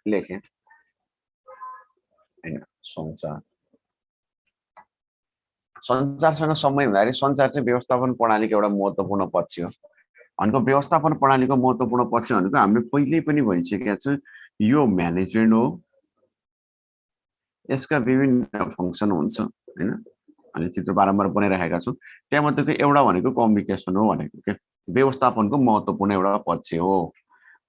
लेखेँ हैन सञ्चार सञ्चारसँग समय हुँदाखेरि सञ्चार चाहिँ व्यवस्थापन प्रणालीको एउटा महत्त्वपूर्ण पक्ष हो। भनेको व्यवस्थापन प्रणालीको महत्त्वपूर्ण पक्ष भनेको हामीले पहिल्यै पनि भनिसकेका छौँ, यो म्यानेजमेन्ट हो। यसका विभिन्न फङ्सन हुन्छ हैन, अनि चित्र बारम्बार बनाइराखेका छौँ। त्यहाँमध्येको एउटा भनेको कम्युनिकेसन हो भनेको के व्यवस्थापनको महत्त्वपूर्ण एउटा पक्ष हो।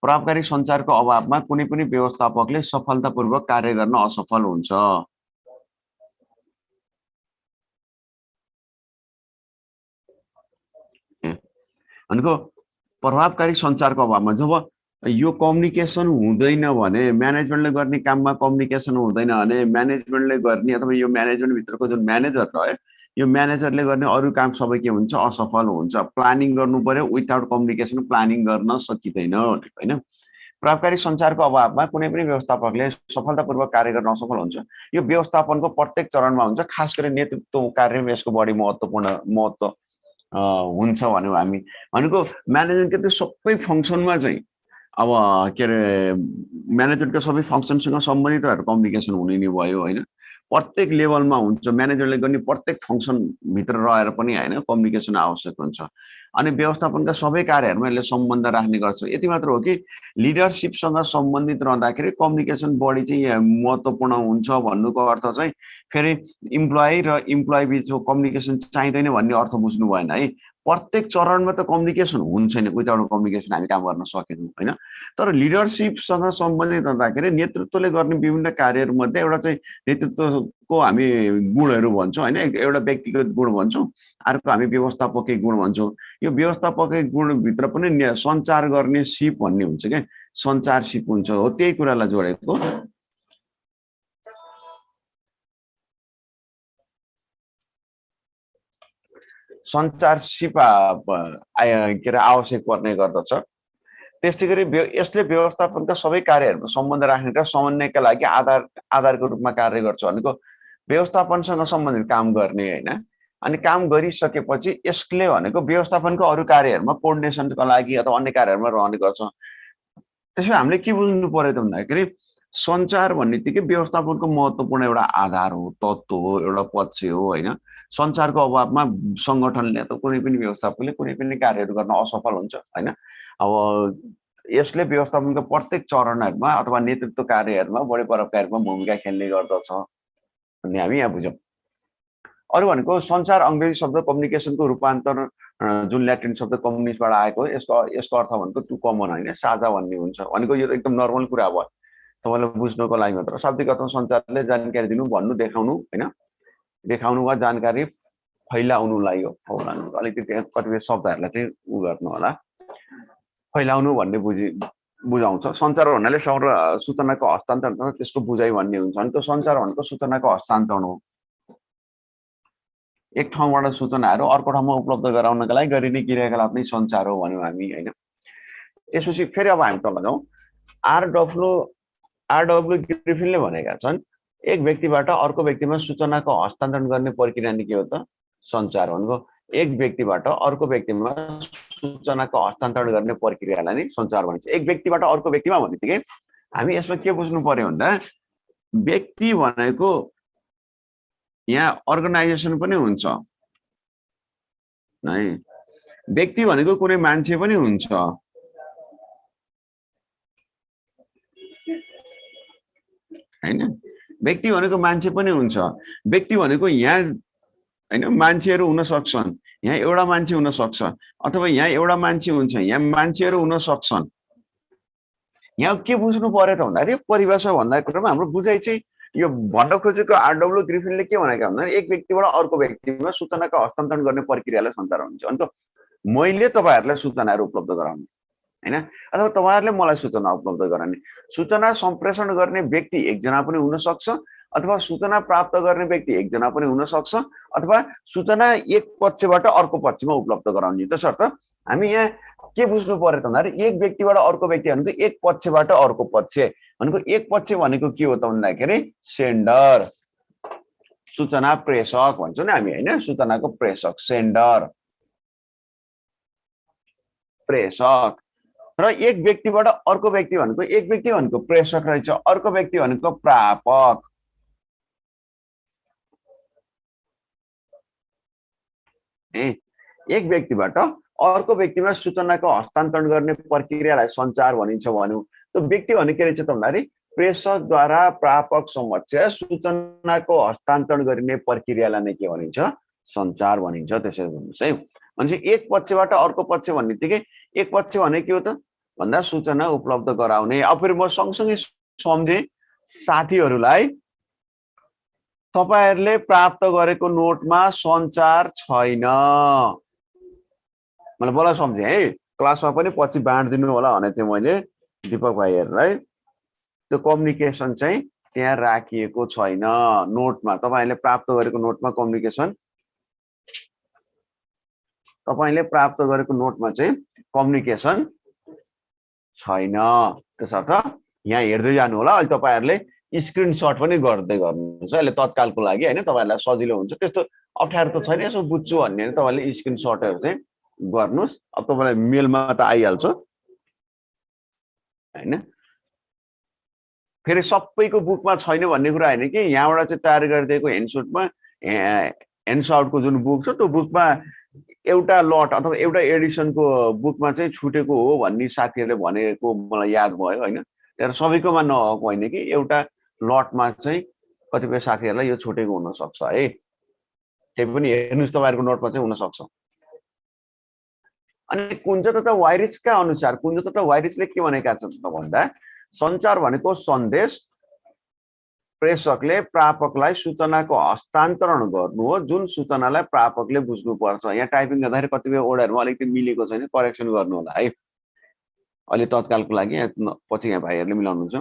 प्रभावकारी सञ्चारको अभावमा कुनै पनि व्यवस्थापकले सफलतापूर्वक कार्य गर्न असफल हुन्छ। भनेको प्रभावकारी सञ्चारको अभावमा जब यो कम्युनिकेसन हुँदैन भने, म्यानेजमेन्टले गर्ने काममा कम्युनिकेसन हुँदैन भने, म्यानेजमेन्टले गर्ने अथवा यो म्यानेजमेन्टभित्रको जुन म्यानेजर रह्यो, यो म्यानेजरले गर्ने अरू काम सबै के हुन्छ असफल हुन्छ। प्लानिङ गर्नु पर्यो, विथआउट कम्युनिकेसन प्लानिङ गर्न सकिँदैन हैन। प्रभावकारी सञ्चारको अभावमा कुनै पनि व्यवस्थापकले सफलतापूर्वक कार्य गर्न असफल हुन्छ। यो व्यवस्थापनको प्रत्येक चरणमा हुन्छ, खास गरी नेतृत्व कार्यमा यसको बढी महत्त्व हुन्छ भन्यौँ हामी। भनेको म्यानेजमेन्टको त्यो सबै फङ्सनमा चाहिँ अब के अरे म्यानेजमेन्टको सबै फङ्सनसँग सम्बन्धित भएर कम्युनिकेसन हुने नै भयो हैन। प्रत्येक लेभलमा हुन्छ, म्यानेजरले गर्ने प्रत्येक फङ्सनभित्र रहेर पनि हैन कम्युनिकेसन आवश्यक हुन्छ। अनि व्यवस्थापनका सबै कार्यहरूमा यसले सम्बन्ध राख्ने गर्छ। यति मात्र हो कि लिडरसिपसँग सम्बन्धित रहँदाखेरि कम्युनिकेसन बढी चाहिँ महत्त्वपूर्ण हुन्छ भन्नुको अर्थ चाहिँ फेरि इम्प्लोइ र इम्प्लोइ बिचको कम्युनिकेसन चाहिँदैन भन्ने अर्थ बुझ्नु भएन है। प्रत्येक चरणमा त कम्युनिकेसन हुन्छ नि, विदाउट कम्युनिकेसन हामी काम गर्न सकेनौँ हैन। तर लिडरसिपसँग सम्बन्धित हुँदाखेरि नेतृत्वले गर्ने विभिन्न कार्यहरूमध्ये एउटा चाहिँ नेतृत्वको हामी गुणहरू भन्छौँ हैन, एउटा व्यक्तिगत गुण भन्छौँ, अर्को हामी व्यवस्थापकीय गुण भन्छौँ। यो व्यवस्थापकीय गुणभित्र पनि सञ्चार गर्ने सिप भन्ने हुन्छ क्या, सञ्चार सिप हुन्छ, हो त्यही कुरालाई जोडेको। सञ्चारसिप के अरे आवश्यक पर्ने गर्दछ। त्यस्तै गरी यसले व्यवस्थापनका सबै कार्यहरूमा सम्बन्ध राख्ने र समन्वयका लागि आधारको रूपमा कार्य गर्छ। भनेको व्यवस्थापनसँग सम्बन्धित काम गर्ने हैन, अनि काम गरिसकेपछि यसले भनेको व्यवस्थापनको अरू कार्यहरूमा कोअर्डिनेसनको लागि अथवा अन्य कार्यहरूमा रहने गर्छ। त्यसो हामीले के बुझ्नु पर्यो त भन्दाखेरि सञ्चार भन्नेबित्तिकै व्यवस्थापनको महत्त्वपूर्ण एउटा आधार हो, तत्त्व हो, एउटा पक्ष हो हैन। सञ्चारको अभावमा सङ्गठनले अथवा कुनै पनि व्यवस्थापकले कुनै पनि कार्यहरू गर्न असफल हुन्छ हैन। अब यसले व्यवस्थापनको प्रत्येक चरणहरूमा अथवा नेतृत्व कार्यहरूमा बढी प्रभावकारीमा भूमिका खेल्ने गर्दछ भन्ने हामी यहाँ बुझौँ। अरू भनेको सञ्चार अङ्ग्रेजी शब्द कम्युनिकेसनको रूपान्तरण जुन ल्याटिन शब्द कम्युनिस्टबाट आएको, यसको अर्थ भनेको टु कमन हैन, साझा भन्ने हुन्छ। भनेको यो एकदम नर्मल कुरा भयो तपाईँलाई बुझ्नको लागि मात्र। शाब्दिक अर्थमा सञ्चारले जानकारी दिनु, भन्नु, देखाउनु हैन, देखाउनु वा जानकारी फैलाउनुलाई हो। अलिकति कतिपय शब्दहरूलाई चाहिँ उ गर्नु होला, फैलाउनु भन्ने बुझाउँछ। सञ्चार भन्नाले सूचनाको हस्तान्तरण, त्यसको बुझाइ भन्ने हुन्छ। अनि त्यो सञ्चार भनेको सूचनाको हस्तान्तरण हो। एक ठाउँबाट सूचनाहरू अर्को ठाउँमा उपलब्ध गराउनका लागि गरिने क्रियाकलाप नै सञ्चार हो भन्यौँ हामी हैन। त्यसपछि फेरि अब हामी तल जाउँ। आरडब्ल्यू ग्रिफिनले भनेका छन् एक व्यक्तिबाट अर्को व्यक्तिमा सूचनाको हस्तान्तरण गर्ने प्रक्रिया नै के हो त सञ्चार। भनेको एक व्यक्तिबाट अर्को व्यक्तिमा सूचनाको हस्तान्तरण गर्ने प्रक्रियालाई नै सञ्चार भनिन्छ। एक व्यक्तिबाट अर्को व्यक्तिमा भनेदेखि हामी यसमा के बुझ्नु पर्यो भन्दा व्यक्ति भनेको यहाँ अर्गनाइजेसन पनि हुन्छ है, व्यक्ति भनेको कुनै मान्छे पनि हुन्छ हैन। व्यक्ति भनेको मान्छे पनि हुन्छ। व्यक्ति भनेको यहाँ हैन मान्छेहरू हुन सक्छन्, यहाँ एउटा मान्छे हुन सक्छ, अथवा यहाँ एउटा मान्छे हुन्छ, यहाँ मान्छेहरू हुन सक्छन्। यहाँ के बुझ्नु पर्यो त भन्दाखेरि परिभाषा भन्दा क्रममा हाम्रो बुझाइ चाहिँ यो भन्न खोजेको आरडब्ल्यू ग्रिफिनले के भनेका भन्दा एक व्यक्तिबाट अर्को व्यक्तिमा सूचनाको हस्तान्तरण गर्ने प्रक्रियालाई सञ्चार भनिन्छ। अनि मैले तपाईहरुलाई सूचनाहरू उपलब्ध गराउने हैन, अथवा तपाईहरुले मलाई सूचना उपलब्ध गराउने। सूचना सम्प्रेषण गर्ने व्यक्ति एकजना पनि हुन सक्छ, अथवा सूचना प्राप्त गर्ने व्यक्ति एकजना पनि हुन सक्छ, अथवा सूचना एक पक्षबाट अर्को पक्षमा उपलब्ध गराउने। त्यसर्थ हामी यहाँ के बुझ्नु पर्यो त भन्दाखेरि एक व्यक्तिबाट अर्को व्यक्ति भनेको एक पक्षबाट अर्को पक्ष भनेको एक पक्ष भनेको के हो त भन्दाखेरि सेन्डर, सूचना प्रेषक भन्छौँ नि हामी हैन, सूचनाको प्रेषक सेन्डर प्रेषक र एक व्यक्तिबाट अर्को व्यक्ति भनेको एक व्यक्ति भनेको प्रेषक रहेछ, अर्को व्यक्ति भनेको प्रापक। एक व्यक्तिबाट अर्को व्यक्तिमा सूचनाको हस्तान्तरण गर्ने प्रक्रियालाई सञ्चार भनिन्छ भन्यो। त्यो व्यक्ति भने के रहेछ त भन्दाखेरि प्रेषकद्वारा प्रापक समक्ष सूचनाको हस्तान्तरण गरिने प्रक्रियालाई नै के भनिन्छ? सञ्चार भनिन्छ। त्यसरी भन्नुहोस् है। भनेपछि एक पक्षबाट अर्को पक्ष भन्ने बित्तिकै एक पक्ष भने के हो त भन्दा सूचना उपलब्ध गराउने। अब फेरि म सँगसँगै सम्झे साथीहरूलाई तपाईहरुले प्राप्त गरेको नोटमा सञ्चार छैन। मलाई बोला सम्झे है, क्लासमा पनि पछि बाँड्दिनु होला भने थिएँ मैले दीपक भाइहरुलाई। त्यो कम्युनिकेसन चाहिँ त्यहाँ राखिएको छैन नोटमा। तपाईहरुले प्राप्त गरेको नोटमा कम्युनिकेसन चाहिँ कम्युनिकेसन छैन। त्यसर्थ यहाँ हेर्दै जानु होला। अहिले तपाईहरुले स्क्रिनशट पनि गर्दै गर्नुहुन्छ। अहिले तत्कालको लागि हैन, तपाईहरुलाई सजिलो हुन्छ। त्यस्तो अप्ठ्यारो त छैन, यसो बुझ्छु भन्ने तपाईहरुले स्क्रिनशटहरु चाहिँ गर्नुस्। अब तपाईलाई मेलमा त आइहाल्छ हैन। फेरि सबैको बुकमा छैन भन्ने कुरा हैन कि यहाँबाट चाहिँ तयार गरिदिएको ह्यान्ड्सआउटको जुन बुक छ त्यो बुकमा एउटा लट अथवा एउटा एडिसनको बुकमा चाहिँ छुटेको हो भन्ने साथीहरुले भनेको मलाई याद भयो हैन। तर सबैकोमा नभएको होइन कि एउटा लटमा चाहिँ कतिपय साथीहरुलाई यो छुटेको हुन सक्छ है। त्यही पनि हेर्नुस् तपाईहरुको नोटमा चाहिँ हुन सक्छ। अनि कुञ्जतत्व वाइरिचका अनुसार कुञ्जतत्व वाइरिचले के भनेका छन् त भन्दा सञ्चार भनेको सन्देश प्रेषकले प्रापकलाई सूचनाको हस्तान्तरण गर्नु हो जुन सूचनालाई प्रापकले बुझ्नुपर्छ। यहाँ टाइपिङ गर्दाखेरि कतिपय वर्डहरुमा अलिकति मिलेको छैन, करेक्सन गर्नु होला है। अहिले तत्कालको लागि पछि यहाँ भाइहरुले मिलाउनुहुन्छ।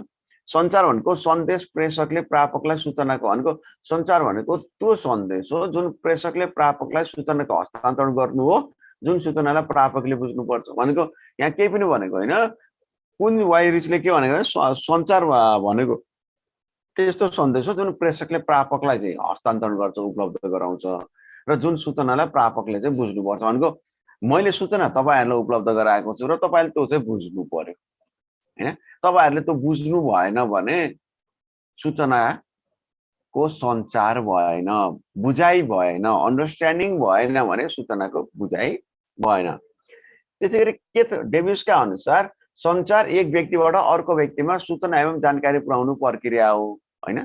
सञ्चार भनेको सन्देश प्रेषकले प्रापकलाई सूचनाको भनेको सञ्चार भनेको त्यो सन्देश हो जुन प्रेषकले प्रापकलाई सूचनाको हस्तान्तरण गर्नु हो जुन सूचनालाई प्रापकले बुझ्नुपर्छ भनेको। यहाँ केही पनि भनेको होइन। कुन वाइरिचले के भनेको सञ्चार भनेको त्यस्तो सन्देश हो जुन प्रेषकले प्रापकलाई चाहिँ हस्तान्तरण गर्छ, उपलब्ध गराउँछ र जुन सूचनालाई प्रापकले चाहिँ बुझ्नुपर्छ भनेको। मैले सूचना तपाईहरुलाई उपलब्ध गराएको छु र तपाईले त्यो चाहिँ बुझ्नु पर्यो हैन। तपाईहरुले त्यो बुझ्नु भएन भने सूचनाको सञ्चार भएन, बुझाइ भएन, अन्डरस्ट्यान्डिङ भएन भने सूचनाको बुझाइ भएन। त्यसैगरी के त डेभिसका अनुसार सञ्चार एक व्यक्तिबाट अर्को व्यक्तिमा सूचना एवं जानकारी पुर्याउनु प्रक्रिया हो हैन।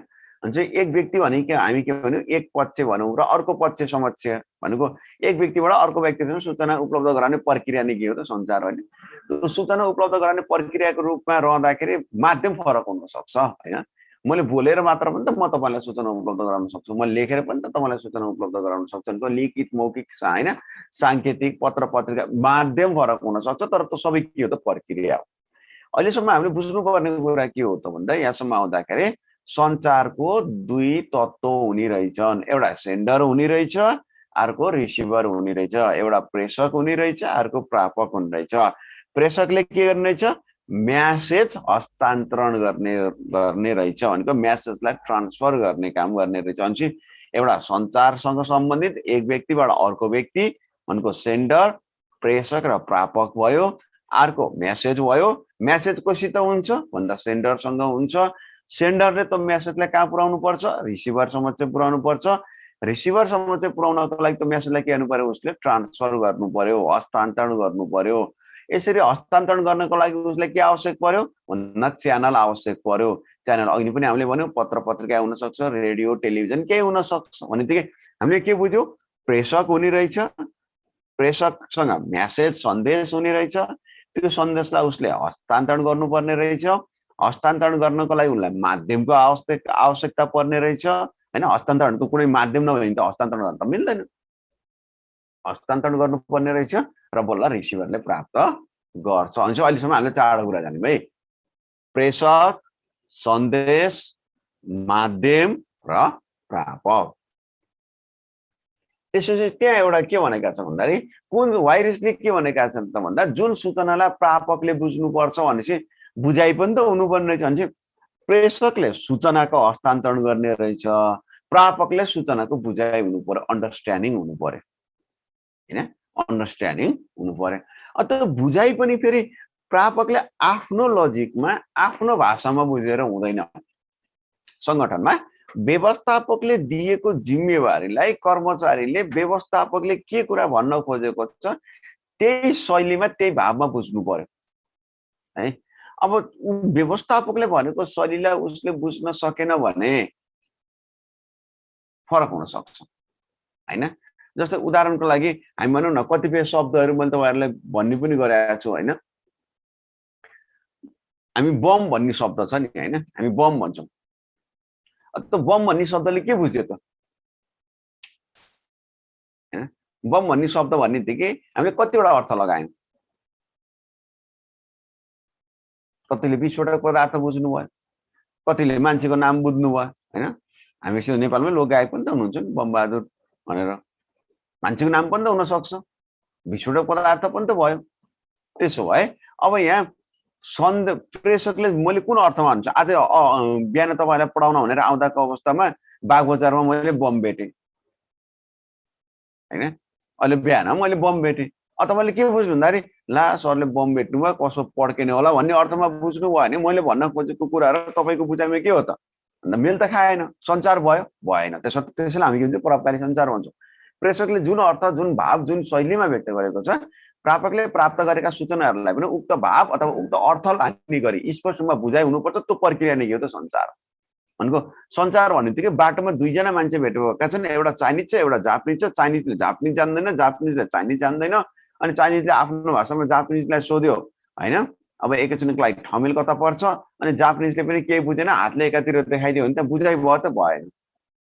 अनि एक व्यक्ति भनेको हामी के भन्यौ एक पक्ष भनौं र अर्को पक्ष समक्ष भनेको एक व्यक्तिबाट अर्को व्यक्तिसम्म सूचना उपलब्ध गराउने प्रक्रिया नै के हो त सञ्चार हैन। त्यो सूचना उपलब्ध गराउने प्रक्रियाको रूपमा रहँदाखेरि माध्यम फरक हुन सक्छ हैन। मैले बोलेर मात्र पनि त म तपाईलाई सूचना उपलब्ध गराउन सक्छु, मैले लेखेर पनि त तपाईलाई सूचना उपलब्ध गराउन सक्छु। नि त लिखित मौखिक हैन, सांकेतिक पत्र पत्रिका माध्यम फरक हुन सक्छ तर त्यो सबै के हो त प्रक्रिया हो। अहिलेसम्म हामीले बुझ्नुपर्ने कुरा के हो त भन्दा यहाँसम्म आउँदाखेरि सञ्चारको दुई तत्त्व हुने रहेछन्। एउटा सेन्डर हुने रहेछ, अर्को रिसिभर हुने रहेछ। एउटा प्रेषक हुने रहेछ, अर्को प्रापक हुने रहेछ। प्रेषकले के गर्ने रहेछ? म्यासेज हस्तान्तरण गर्ने रहेछ भनेको म्यासेजलाई ट्रान्सफर गर्ने काम गर्ने रहेछ। अनि एउटा सञ्चारसँग सम्बन्धित एक व्यक्तिबाट अर्को व्यक्ति भनेको सेन्डर, प्रेषक र प्रापक भयो। अर्को म्यासेज भयो। म्यासेज कसित हुन्छ भन्दा सेन्डरसँग हुन्छ। सेन्डरले त म्यासेजलाई कहाँ पुर्याउनु पर्छ? रिसिभरसम्म चाहिँ पुर्याउनु पर्छ। रिसिभरसम्म चाहिँ पुर्याउनको लागि त म्यासेजलाई के गर्नु पर्यो? उसले ट्रान्सफर गर्नु पर्यो, हस्तान्तरण गर्नु पर्यो। यसरी हस्तान्तरण गर्नको लागि उसलाई के आवश्यक पर्यो भन्दा च्यानल आवश्यक पर्यो। च्यानल अघि पनि हामीले भन्यौ पत्र पत्रिका हुन सक्छ, रेडियो टेलिभिजन केही हुन सक्छ। भनेदेखि हामीले के बुझ्यौ? प्रेषक हुने रहेछ, प्रेषकसँग म्यासेज सन्देश हुने रहेछ, त्यो सन्देशलाई उसले हस्तान्तरण गर्नुपर्ने रहेछ। हस्तान्तरण गर्नको लागि उनलाई माध्यमको आवश्यकता पर्ने रहेछ हैन। हस्तान्तरणको कुनै माध्यम नभए त हस्तान्तरण गर्न त मिल्दैन। हस्तान्तरण गर्नुपर्ने रहेछ र बल्ल रिसिभरले प्राप्त गर्छ। अनि अहिलेसम्म हामीले चारवटा कुरा जान्यौँ है। प्रेषक, सन्देश, माध्यम र प्रापक। त्यसपछि त्यहाँ एउटा के भनेका छ भन्दाखेरि कुन वाइरिसले के भनेका छन् त भन्दा जुन सूचनालाई प्रापकले बुझ्नुपर्छ भनेपछि बुझाइ पनि त हुनुपर्ने रहेछ। भने प्रेषकले सूचनाको हस्तान्तरण गर्ने रहेछ, प्रापकले सूचनाको बुझाइ हुनु पर्यो, अन्डरस्ट्यान्डिङ हुनु पर्यो हैन। अन्डरस्ट्यान्डिङ हुनु पर्यो। त्यो बुझाइ पनि फेरि प्रापकले आफ्नो लजिकमा आफ्नो भाषामा बुझेर हुँदैन। संगठनमा व्यवस्थापकले दिएको जिम्मेवारीलाई कर्मचारीले व्यवस्थापकले के कुरा भन्न खोजेको छ त्यही शैलीमा त्यही भावमा बुझ्नु पर्यो है। अब व्यवस्थापकले भनेको शैलीलाई उसले बुझ्न सकेन भने फरक हुन सक्छ हैन। जस्तै उदाहरणको लागि हामी भनौँ न कतिपय शब्दहरू मैले तपाईहरुलाई भन्ने पनि गरेको छु हैन। हामी बम भन्ने शब्द छ नि हैन, हामी बम भन्छौँ। त बम भन्ने शब्दले के बुझ्यो त? बम भन्ने शब्द भन्ने बित्तिकै हामीले कतिवटा अर्थ लगायौँ। कतिले विस्फोटक पदार्थ बुझ्नु भयो, कतिले मान्छेको नाम बुझ्नु भयो हैन। हामीसँग नेपालमै लोकगायक पनि त हुनुहुन्छ नि बमबहादुर भनेर, मान्छेको नाम पनि त हुन सक्छ, विस्फोटक पदार्थ पनि त भयो। त्यसो भए अब यहाँ सन्द प्रेषकले मैले कुन अर्थमा हुन्छ? आज बिहान तपाईलाई पढाउन भनेर आउँदाको अवस्थामा बागबजारमा मैले बम भेटेँ हैन। अहिले बिहान मैले बम भेटेँ। तपाईले के बुझ्नु भन्दाखेरि ला सरले बम भेट्नु भयो कसो पड्किने होला भन्ने अर्थमा बुझ्नु भयो भने मैले भन्न खोजेको कुरा र तपाईको बुझाइमा के हो त? भन्दा मेल त खाएन, सञ्चार भयो भएन। त्यसैले हामी के भन्छौँ प्रभावकारी सञ्चार भन्छौँ। प्रेषकले जुन अर्थ जुन भाव जुन शैलीमा व्यक्त गरेको छ प्रापकले प्राप्त गरेका सूचनाहरूलाई पनि उक्त भाव अथवा उक्त अर्थ लाग्ने गरी स्पष्ट रूपमा बुझाइ हुनुपर्छ। त्यो प्रक्रिया नै हो त सञ्चार भनेको। सञ्चार भन्ने बित्तिकै बाटोमा दुईजना मान्छे भेट भएका छन्, एउटा चाइनिज छ एउटा जापानिज छ। चाइनिजले जापानिज जान्दैन, जापानिजले चाइनिज जान्दैन। अनि चाइनिजले आफ्नो भाषामा जापानिजलाई सोध्यो हैन, अब एकैछिनको लागि ठमेल कता पर्छ अनि जापानिजले पनि केही बुझेन हातले एकातिर देखाइदियो भने त बुझाइ भयो त भएन।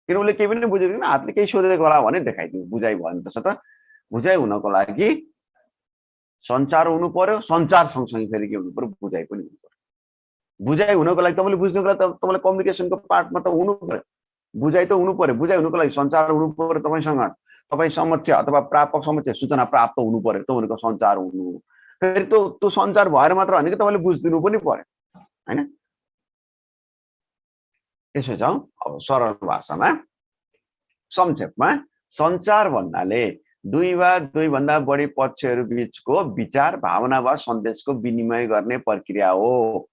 किन उसले केही पनि बुझेको छैन, हातले केही सोधेको होला भने देखाइदियो, बुझाइ भयो नि। त्यसो त बुझाइ हुनको लागि सञ्चार हुनु पर्यो, सञ्चार सँगसँगै फेरि के हुनु पर्यो बुझाइ पनि हुनु पर्यो। बुझाइ हुनको लागि तपाईँले बुझ्नुको लागि तपाईँले कम्युनिकेसनको पार्टमा त हुनु पर्यो, बुझाइ त हुनु पर्यो। बुझाइ हुनुको लागि सञ्चार हुनु पर्यो, तपाईँसँग तपाईँ समक्ष अथवा प्रापक समक्ष सूचना प्राप्त हुनु पर्यो, त्यो भनेको सञ्चार हुनु। फेरि त्यो सञ्चार भएर मात्र होइन कि तपाईँले बुझिदिनु पनि पर्यो हैन। त्यसो जाउँ अब सरल भाषामा संक्षेपमा सञ्चार भन्नाले दुई वा दुईभन्दा बढी पक्षहरू बीचको विचार भावना वा सन्देशको विनिमय गर्ने प्रक्रिया हो।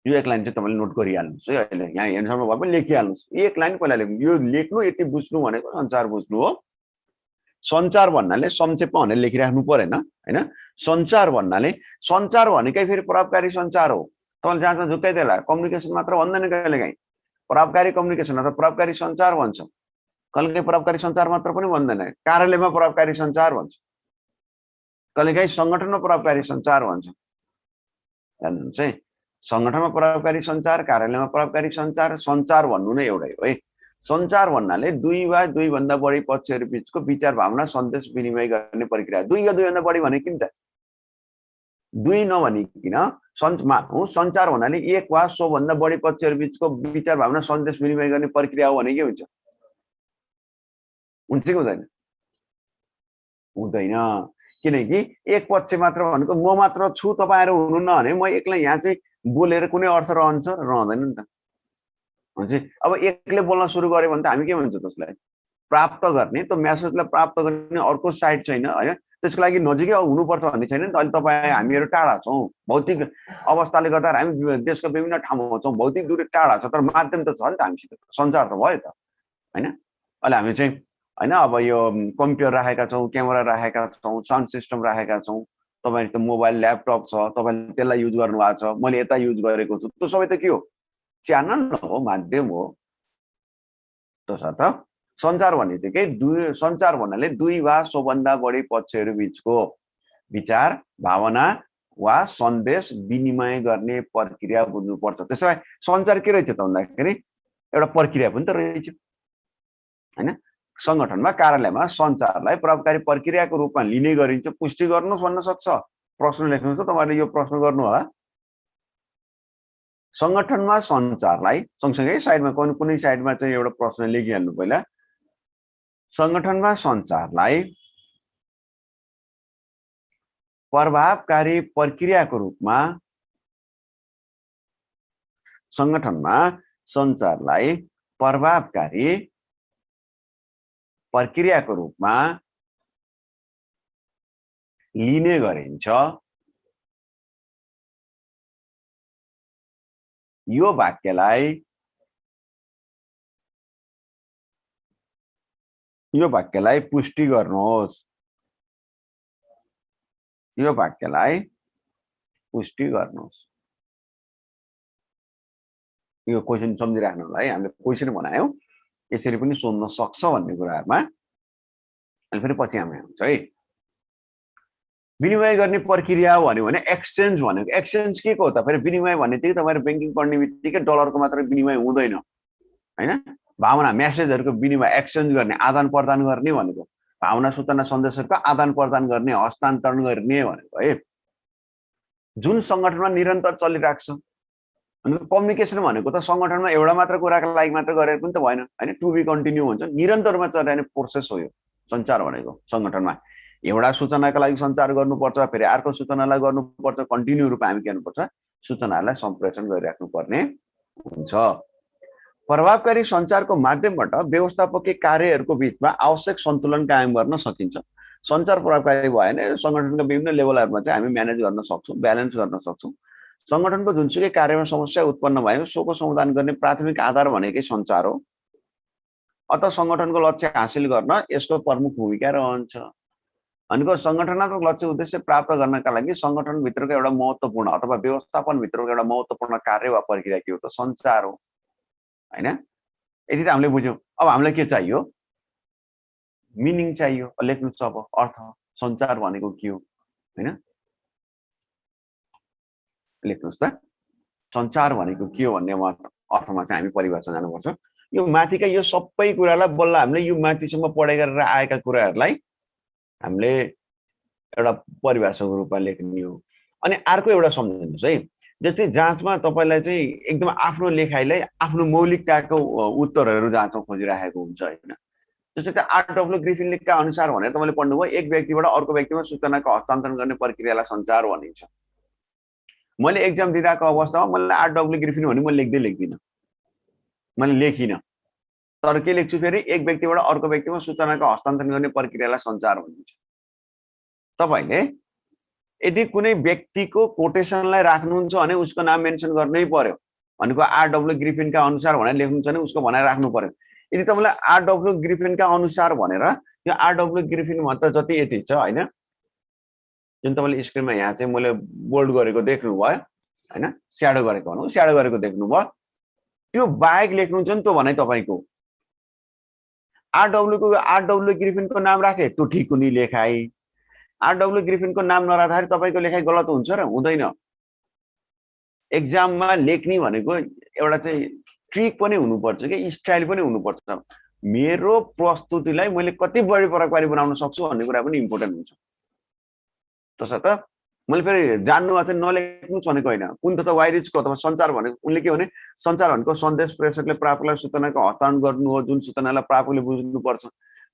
यो एक लाइन चाहिँ तपाईँले नोट गरिहाल्नुहोस् है। अहिले यहाँ हेर्नुसम्म भए पनि लेखिहाल्नुहोस्। एक लाइन पहिला लेख्नु, यो लेख्नु यति बुझ्नु भनेको सञ्चार बुझ्नु हो। सञ्चार भन्नाले संक्षेपमा भनेर लेखिराख्नु परेन हैन। सञ्चार भन्नाले सञ्चार भनेकै फेरि प्रभावकारी सञ्चार हो। तपाईँले जहाँ झुक्कै देला कम्युनिकेसन मात्र भन्दैन, कहिलेकाहीँ प्रभावकारी कम्युनिकेसन अथवा प्रभावकारी सञ्चार भन्छ, कहिलेकाहीँ प्रभावकारी सञ्चार मात्र पनि भन्दैन, कार्यालयमा प्रभावकारी सञ्चार भन्छ, कहिलेकाहीँ सङ्गठनमा प्रभावकारी सञ्चार भन्छ। जान्नुहुन्छ है, सङ्गठनमा प्रभावकारी सञ्चार, कार्यालयमा प्रभावकारी सञ्चार, सञ्चार भन्नु नै एउटै हो है। सञ्चार भन्नाले दुई वा दुईभन्दा बढी पक्षहरू बीचको विचार भावना सन्देश विनिमय गर्ने प्रक्रिया। दुई वा दुईभन्दा बढी भने किन त? दुई नभनिकन सञ्चार भन्नाले एक वा सोभन्दा बढी पक्षहरू बीचको विचार भावना सन्देश विनिमय गर्ने प्रक्रिया हो भने के हुन्छ? हुन्छ कि हुँदैन? हुँदैन। किनकि एक पक्ष मात्र भनेको म मात्र छु, तपाईँहरू हुनुहुन्न भने म एक्लै यहाँ चाहिँ बोलेर कुनै अर्थ रहन्छ? रहँदैन नि त। हुन्छ अब एकले बोल्न सुरु गर्यो भने त हामी के भन्छौँ त्यसलाई? प्राप्त गर्ने, त्यो मेसेजलाई प्राप्त गर्ने अर्को साइड छैन हैन। त्यसको लागि नजिकै हुनुपर्छ भन्ने छैन नि त। अहिले तपाईँ हामीहरू टाढा छौँ, भौतिक अवस्थाले गर्दा हामी देशको विभिन्न ठाउँमा छौँ, भौतिक दूरी टाढा छ, तर माध्यम त छ नि त हामीसित, सञ्चार त भयो त हैन। अहिले हामी चाहिँ हैन अब यो कम्प्युटर राखेका छौँ, क्यामेरा राखेका छौँ, साउन्ड सिस्टम राखेका छौँ, तपाईँ त मोबाइल ल्यापटप छ, तपाईँले त्यसलाई युज गर्नुभएको छ, मैले यता युज गरेको छु, त्यो सबै त के हो? च्यानल हो, माध्यम हो। तसर्थ सञ्चार भन्ने बित्तिकै सञ्चार भन्नाले दुई वा सोभन्दा बढी पक्षहरू बीचको विचार भावना वा सन्देश विनिमय गर्ने प्रक्रिया बुझ्नुपर्छ। त्यसो भए सञ्चार के रहेछ त भन्दाखेरि एउटा प्रक्रिया पनि त रहेछ हैन। सङ्गठनमा कार्यालयमा सञ्चारलाई प्रभावकारी प्रक्रियाको रूपमा लिने गरिन्छ। पुष्टि गर्नुहोस् भन्न सक्छ, प्रश्न लेख्नुहोस् त तपाईँले, यो प्रश्न गर्नु होला। सङ्गठनमा सञ्चारलाई सँगसँगै साइडमा कुनै साइडमा चाहिँ एउटा प्रश्न लेखिहाल्नु पहिला। सङ्गठनमा सञ्चारलाई प्रभावकारी प्रक्रियाको रूपमा, सङ्गठनमा सञ्चारलाई प्रभावकारी प्रक्रियाको रूपमा लिने गरिन्छ। यो वाक्यलाई पुष्टि गर्नुहोस्। यो वाक्यलाई पुष्टि गर्नुहोस्। यो क्वेशन सम्झिराख्नु होला है, हामीले क्वेशन बनायौं, यसरी पनि सोध्न सक्छ भन्ने कुराहरुमा अनि फेरि पछि हामी आउँछ है। विनिमय गर्ने प्रक्रिया भन्यो भने एक्सचेन्ज भनेको, एक्सचेन्ज के को हो त? फेरि विनिमय भन्ने बित्तिकै तपाईहरु बैंकिङ पढ्ने बित्तिकै डलरको मात्र विनिमय हुँदैन हैन। भावना मेसेजहरुको विनिमय, एक्सचेन्ज गर्ने, आदान प्रदान गर्ने भनेको, भावना सूचना सन्देशहरुको आदान प्रदान गर्ने, हस्तान्तरण गर्ने भनेको है, जुन संगठनमा निरन्तर चलिराख्छ। अनि कम्युनिकेसन भनेको त संगठनमा एउटा मात्र कुराको लागि मात्र गरेर पनि त भएन हैन, टु बी कन्टिन्यू हुन्छ, निरन्तरमा चलिरहने प्रोसेस हो यो सञ्चार भनेको। संगठनमा एउटा सूचनाका लागि सञ्चार गर्नुपर्छ, फेरि अर्को सूचनालाई गर्नुपर्छ, कन्टिन्यू रूपमा हामी के गर्नुपर्छ, सूचनालाई सम्प्रेषण गरिराख्नु पर्ने हुन्छ। प्रभावकारी सञ्चारको माध्यमबाट व्यवस्थापकीय कार्यहरूको बीचमा आवश्यक सन्तुलन कायम गर्न सकिन्छ। सञ्चार प्रभावकारी भयो भने संगठनका विभिन्न लेभलहरुमा चाहिँ हामी म्यानेज गर्न सक्छौं, ब्यालेन्स गर्न सक्छौं। संगठनको जुनसुकै कार्यमा समस्या उत्पन्न भयो सोको समाधान गर्ने प्राथमिक आधार भनेकै सञ्चार हो। अत संगठनको लक्ष्य हासिल गर्न यसको प्रमुख भूमिका रहन्छ। भनेको संगठनात्मक लक्ष्य उद्देश्य प्राप्त गर्नका लागि संगठनभित्रको एउटा महत्त्वपूर्ण अथवा व्यवस्थापनभित्रको एउटा महत्त्वपूर्ण कार्य वा प्रक्रिया के हो त? सञ्चार हो हैन। यदि त हामीले बुझ्यौं। अब हामीलाई के चाहियो? मिनिङ चाहियो। लेख्नुस् अब अर्थ, सञ्चार भनेको के हो हैन, लेख्नुस् त। सञ्चार भनेको के हो भन्ने अर्थमा चाहिँ हामी परिभाषा जानुपर्छ। यो माथिका यो सबै कुरालाई बल्ल हामीले यो माथिसम्म पढाइ गरेर आएका कुराहरूलाई हामीले एउटा परिभाषाको रूपमा लेख्ने हो। अनि अर्को एउटा सम्झिनुस् है, जस्तै जाँचमा तपाईलाई चाहिँ एकदम आफ्नो लेखाइलाई आफ्नो मौलिकताको उत्तरहरू जाँच्न खोजिराखेको हुन्छ हैन। जस्तै आरडब्ल्यू ग्रिफिनका अनुसार भनेर तपाईले पढ्नुभयो, एक व्यक्तिबाट अर्को व्यक्तिमा सूचनाको हस्तान्तरण गर्ने प्रक्रियालाई सञ्चार भनिन्छ। मैले एक्जाम दिँदाको अवस्थामा मैले आरडब्ल्यू ग्रिफिन भने म लेख्दिन, मैले लेखिन, तर के लेख्छु फेरि, एक व्यक्तिबाट अर्को व्यक्तिमा सूचनाको हस्तान्तरण गर्ने प्रक्रियालाई सञ्चार भनिन्छ। तपाईले यदि कुनै व्यक्तिको कोटेसनलाई राख्नुहुन्छ भने उसको नाम मेन्सन गर्नै पर्यो। भनेको आरडब्ल्यू ग्रिफिनका अनुसार भनेर लेख्नुहुन्छ भने उसको भनाइ राख्नु पर्यो। यदि तपाईलाई आरडब्ल्यू ग्रिफिनका अनुसार भनेर यो आरडब्ल्यू ग्रिफिन भन्दा जति यति छ हैन, जुन तपाईले स्क्रिनमा यहाँ चाहिँ मैले बोल्ड गरेको देख्नुभयो हैन, स्याडो गरेको भनौं, स्याडो गरेको देख्नुभयो, त्यो बाहेक लेख्नुहुन्छ नि, त्यो भनाइ तपाईको। आरडब्ल्यू ग्रिफिनको नाम राखे त्यो ठिक हुने लेखाइ, आरडब्ल्यू ग्रिफिनको नाम नराख्दाखेरि तपाईको लेखाइ गलत हुन्छ र हुँदैन। एक्जाममा लेख्ने भनेको एउटा चाहिँ ट्रिक पनि हुनुपर्छ के, स्टाइल पनि हुनुपर्छ। मेरो प्रस्तुतिलाई मैले कति बढी प्रभावकारी बनाउन सक्छु भन्ने कुरा पनि इम्पोर्टेन्ट हुन्छ। त्यसर्थ मैले फेरि जान्नु चाहिँ नलेख्नु भनेको हैन। कुन त वाइरिजको अथवा सञ्चार भनेको उनले के भने, सञ्चार भनेको सन्देश प्रेषकले प्रापकलाई सूचनाको हस्तान्तरण गर्नु हो, जुन सूचनालाई प्रापकले बुझ्नुपर्छ।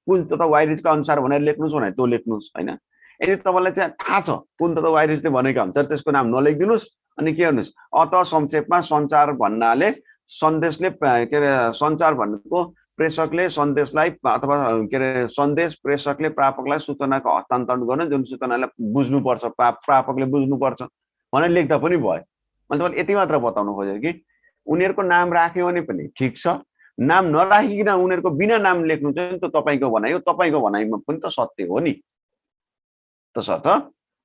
कुन त वाइरिजको अनुसार भनेर लेख्नुस् भने त्यो लेख्नुस् हैन। यदि तपाईलाई चाहिँ थाहा छ कुन त वाइरिजले भनेको हुन्छ, त्यसको नाम नलेखिदिनुस्। अनि के गर्नुस्, अत संक्षेपमा सञ्चार भन्नाले सन्देशले के रे, सञ्चार भनेको प्रेषकले सन्देशलाई अथवा के रे सन्देश प्रेषकले प्रापकलाई सूचनाको हस्तान्तरण गर्न जुन सूचनालाई बुझ्नुपर्छ, प्रापकले बुझ्नुपर्छ भनेर लेख्दा पनि भयो। मैले तपाईलाई यति मात्र बताउन खोजेँ कि उनीहरुको नाम राख्यो भने पनि ठीक छ, नाम नराखिकन उनीहरुको बिना नाम लेख्नु चाहिँ त्यो तपाईको भनाइ हो, तपाईको भनाइमा पनि त सत्य हो नि। त्यसर्थ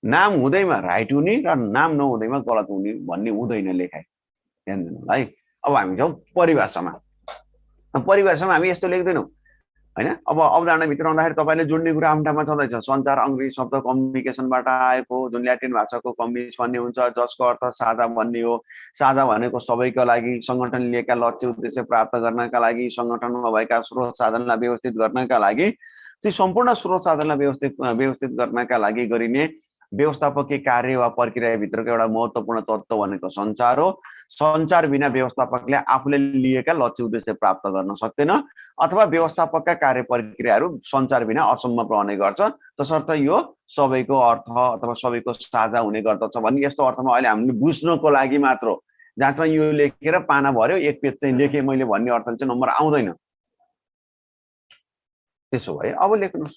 नाम हुँदैमा राइट हुने र नाम नहुँदैमा गलत हुने भन्ने हुँदैन लेखाइ, ध्यान दिनु है। अब हामी जाउँ परिभाषामा। परिभाषामा हामी यस्तो लेख्दैनौँ हैन। अब अवधारणा भित्र आउँदाखेरि तपाईले जोड्ने कुरा आमठाममा छँदैछ। सञ्चार अंग्रेजी शब्द कम्युनिकेसनबाट आएको, जुन ल्याटिन भाषाको कम्युनिस भन्ने हुन्छ, जसको अर्थ साझा भन्ने हो। साझा भनेको सबैका लागि, संगठन लिएका लक्ष्य उद्देश्य प्राप्त गर्नका लागि, संगठनमा भएका स्रोत साधनलाई व्यवस्थित गर्नका लागि, ती सम्पूर्ण स्रोत साधनलाई व्यवस्थित गर्नका लागि गरिने व्यवस्थापकीय कार्य वा प्रक्रिया भित्रको एउटा महत्त्वपूर्ण तत्त्व भनेको सञ्चार हो। सञ्चार बिना व्यवस्थापकले आफूले लिएका लक्ष्य उद्देश्य प्राप्त गर्न सक्दैन, अथवा व्यवस्थापकका कार्य प्रक्रियाहरू सञ्चार बिना असम्भव रहने गर्छ। त्यसर्थ यो सबैको अर्थ अथवा सबैको साझा हुने गर्दछ भन्ने यस्तो अर्थमा अहिले हामीले बुझ्नको लागि मात्र हो। जाँचमा यो लेखेर पाना भर्यो, एक पेज चाहिँ लेखेँ मैले भन्ने अर्थले चाहिँ नम्बर आउँदैन। त्यसो भए अब लेख्नुस्,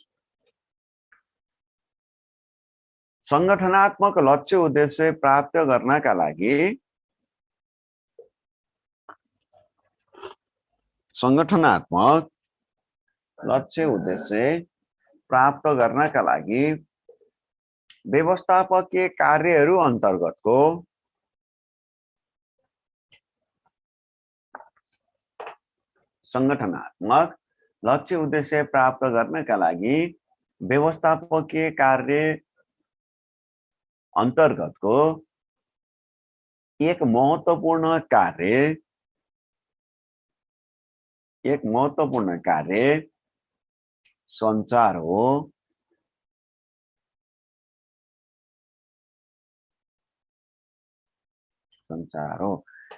संगठनात्मक लक्ष्य उद्देश्य प्राप्त गर्नका लागि संगठनात्मक लक्ष्य उद्देश्य प्राप्त गर्नका लागि व्यवस्थापकीय कार्यहरू अन्तर्गतको संगठनात्मक लक्ष्य उद्देश्य प्राप्त गर्नका लागि व्यवस्थापकीय कार्य अन्तर्गतको एक महत्त्वपूर्ण कार्य सञ्चार हो।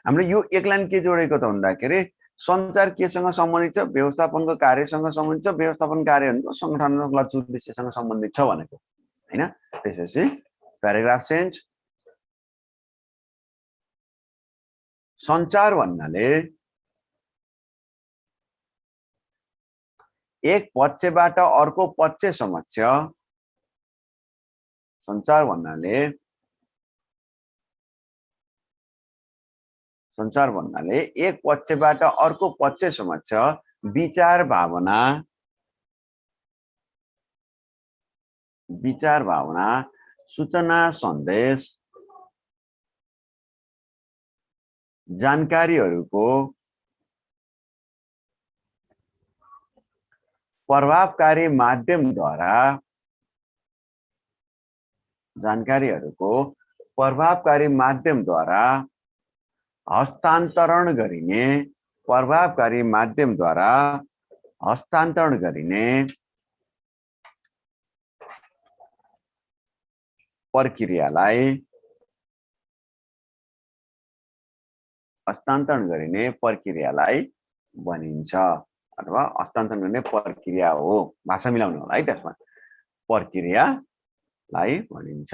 हामीले यो एक लाइन के जोडेको त भन्दाखेरि सञ्चार केसँग सम्बन्धित छ, व्यवस्थापनको कार्यसँग सम्बन्धित छ, व्यवस्थापन कार्य भनेको संगठनात्मक लक्ष्य उद्देश्यसँग सम्बन्धित छ भनेको हैन। त्यसपछि प्याराग्राफ चेन्ज। सञ्चार भन्नाले एक पक्षबाट अर्को पक्ष समक्ष, सञ्चार भन्नाले एक पक्षबाट अर्को पक्ष समक्ष विचार भावना, सूचना, सन्देश, जानकारीहरूको प्रभावकारी माध्यमद्वारा हस्तान्तरण गरिने प्रक्रियालाई भनिन्छ अथवा हस्तान्तरण गर्ने प्रक्रिया हो। भाषा मिलाउनु होला है, त्यसमा प्रक्रियालाई भनिन्छ।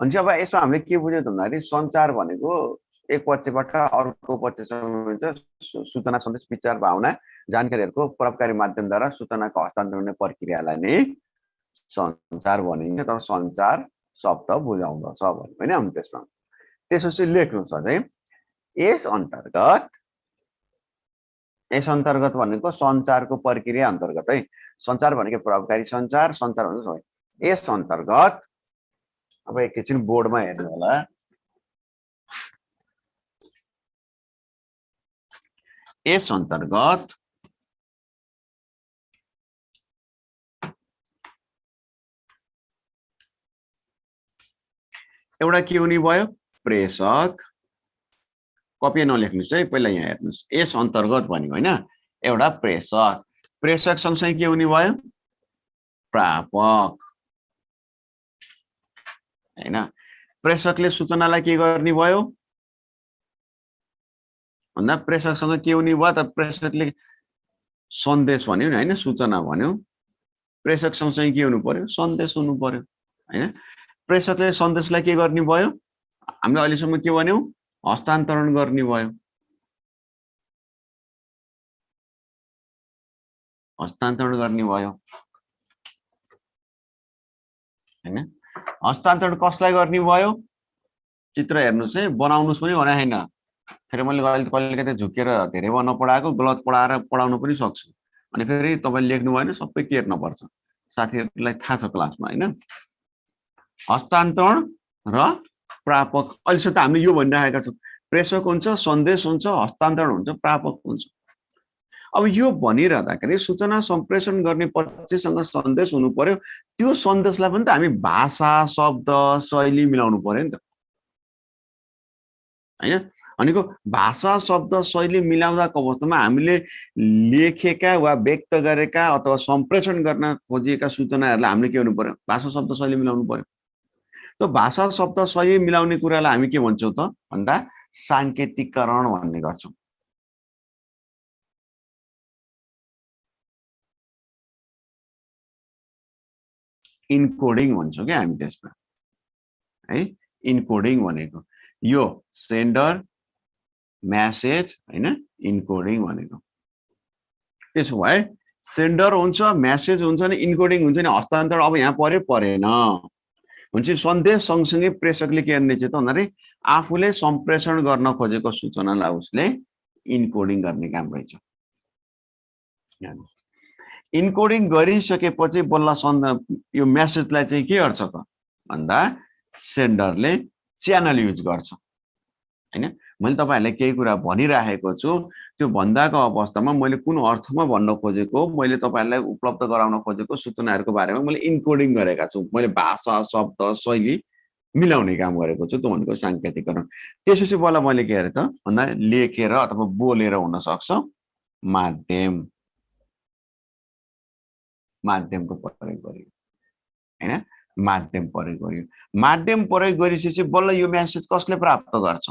अनि अब यसो हामीले के बुझ्यौं त भन्दाखेरि सञ्चार भनेको एक पक्षबाट अर्को पक्षसम्म हुन्छ सूचना, सन्देश, विचार, भावना, जानकारीहरूको प्रभावकारी माध्यमद्वारा सूचनाको हस्तान्तरण गर्ने प्रक्रियालाई नै सञ्चार भनिन्छ। तर सञ्चार शब्द बुझाउँदछ हैन। हामी त्यसमा त्यसपछि लेख्नुछ चाहिँ यस अन्तर्गत भनेको सञ्चारको प्रक्रिया अन्तर्गत है। सञ्चार भनेको प्रभावकारी सञ्चार भनेको यस अन्तर्गत अब एकैछिन बोर्डमा हेर्नु होला। यस अन्तर्गत एउटा के हुने भयो, प्रेषक। कपी नलेख्नुस् है, पहिला यहाँ हेर्नुस्। यस अन्तर्गत भन्यो हैन, एउटा प्रेषक सँगसँगै के हुने भयो, प्रापक हैन। प्रेषकले सूचनालाई के गर्ने भयो भन्दा प्रेषकसँग के हुने भयो त, प्रेषकले सन्देश भन्यो नि हैन, सूचना भन्यो। प्रेषक सँगसँगै के हुनु पर्यो, सन्देश हुनु पर्यो हैन। प्रेषकले सन्देशलाई के गर्ने भयो, हामीले अहिलेसम्म के भन्यौ, हस्तान्तरण गर्ने भयो। हैन। हस्तान्तरण कसलाई गर्ने भयो, चित्र हेर्नुस् है, बनाउनुस् पनि भने हैन। फेरि मैले कहिलेकाहीँ झुकेर धेरै नपढाएको, गलत पढाउनु पनि सक्छु। अनि फेरि तपाईले लेख्नु भएन, सबै केर्न पर्छ। साथीहरुलाई थाहा छ क्लासमा हैन। हस्तान्तरण र प्रापक अहिले त हामीले यो भनिरहेका छौं, प्रेषक हुन्छ, सन्देश हुन्छ, हस्तान्तरण हुन्छ, प्रापक हुन्छ। अब यो भनिरहँदाखेरि सूचना सम्प्रेषण गर्ने पक्षसँग सन्देश हुनु पर्यो। त्यो सन्देशलाई पनि त हामी भाषा, शब्द, शैली मिलाउनु पर्यो नि त हैन। भनेको भाषा, शब्द, शैली मिलाउँदाको अवस्थामा हामीले लेखेका वा व्यक्त गरेका अथवा सम्प्रेषण गर्न खोजिएका सूचनाहरूलाई हामीले के हुनु पर्यो, भाषा, शब्द, शैली मिलाउनु पर्यो। त भाषा, शब्द, शैली मिलाउने कुरालाई हामी के भन्छौं त भन्दा सांकेतिकरण भन्ने गर्छौं। इन्कोडिङ भन्छौं के हामी त्यसमा है। इन्कोडिङ भनेको यो सेन्डर मेसेज हैन, इन्कोडिङ भनेको। त्यसो भए सेन्डर हुन्छ, मेसेज हुन्छ नि, इन्कोडिङ हुन्छ नि, हस्तान्तरण अब यहाँ पर्यो परेन हुन्छ सन्देश सँगसँगै प्रेषकले के गर्ने चाहिँ त भन्दाखेरि आफूले सम्प्रेषण गर्न खोजेको सूचनालाई उसले इन्कोडिङ गर्ने काम रहेछ। इन्कोडिङ गरिसकेपछि बल्ल यो मेसेजलाई चाहिँ के गर्छ त भन्दा सेन्डरले च्यानल युज गर्छ हैन। मैले तपाईहरुलाई केही कुरा भनिराखेको छु, त्यो भन्दाको अवस्थामा मैले कुन अर्थमा भन्न खोजेको, मैले तपाईहरुलाई उपलब्ध गराउन खोजेको सूचनाहरुको बारेमा मैले इन्कोडिङ गरेका छु। मैले भाषा, शब्द, शैली मिलाउने काम गरेको छु, त्यो भनेको सांकेतिकरण। त्यसपछि बल्ल मैले के गरे त भन्दा लेखेर अथवा बोलेर हुन सक्छ माध्यमको प्रयोग गरियो हैन। माध्यम प्रयोग गरियो। माध्यम प्रयोग गरिसकेपछि बल्ल यो मेसेज कसले प्राप्त गर्छ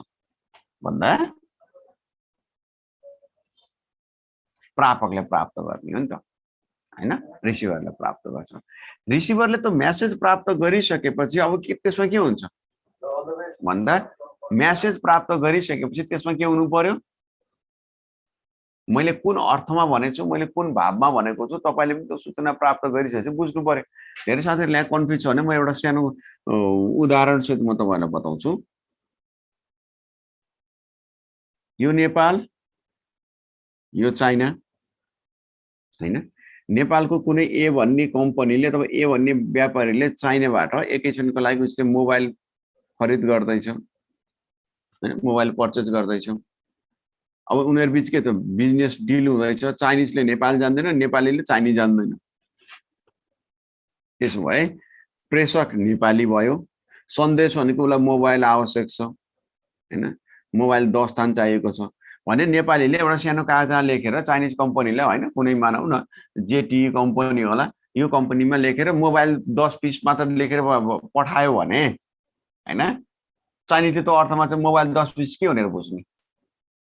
भन्दा प्रापकले प्राप्त गर्ने हो नि त हैन, रिसिभरले प्राप्त गर्छ। रिसिभरले त मेसेज प्राप्त गरिसकेपछि अब के त्यसमा के हुन्छ भन्दा मेसेज प्राप्त गरिसकेपछि त्यसमा के हुनु पर्यो, मैले कुन अर्थमा भनेछु, मैले कुन भावमा भनेको छु, तपाईले पनि त्यो सूचना प्राप्त गरिसकेपछि बुझ्नु पर्यो। धेरै साथीहरुले यहाँ कन्फ्युज छ भने म एउटा सानो उदाहरण सहित म तपाईहरुलाई बताउँछु। यो नेपाल, यो चाइना हैन। नेपालको कुनै ए भन्ने कम्पनीले अथवा ए भन्ने व्यापारीले चाइनाबाट एकैछिनको लागि उसले मोबाइल खरिद गर्दैछ हैन, मोबाइल पर्चेज गर्दैछ। अब उनीहरु बीच के त बिजनेस डिल हुँदैछ। चाइनिजले नेपाल जान्दैन, नेपालीले चाइनिज जान्दैन। त्यसो भए प्रेषक नेपाली भयो, सन्देश भनेको उलाई मोबाइल आवश्यक छ हैन, मोबाइल 10 थान चाहिएको छ भने नेपालीले एउटा सानो कागजमा लेखेर चाइनिज कम्पनीलाई हैन, कुनै मानौ न जेटी कम्पनी होला, यो कम्पनीमा लेखेर मोबाइल 10 पिस मात्र लेखेर पठायो भने हैन, चाइनिजले त्यो अर्थमा चाहिँ मोबाइल 10 पिस के भनेर बुझ्ने,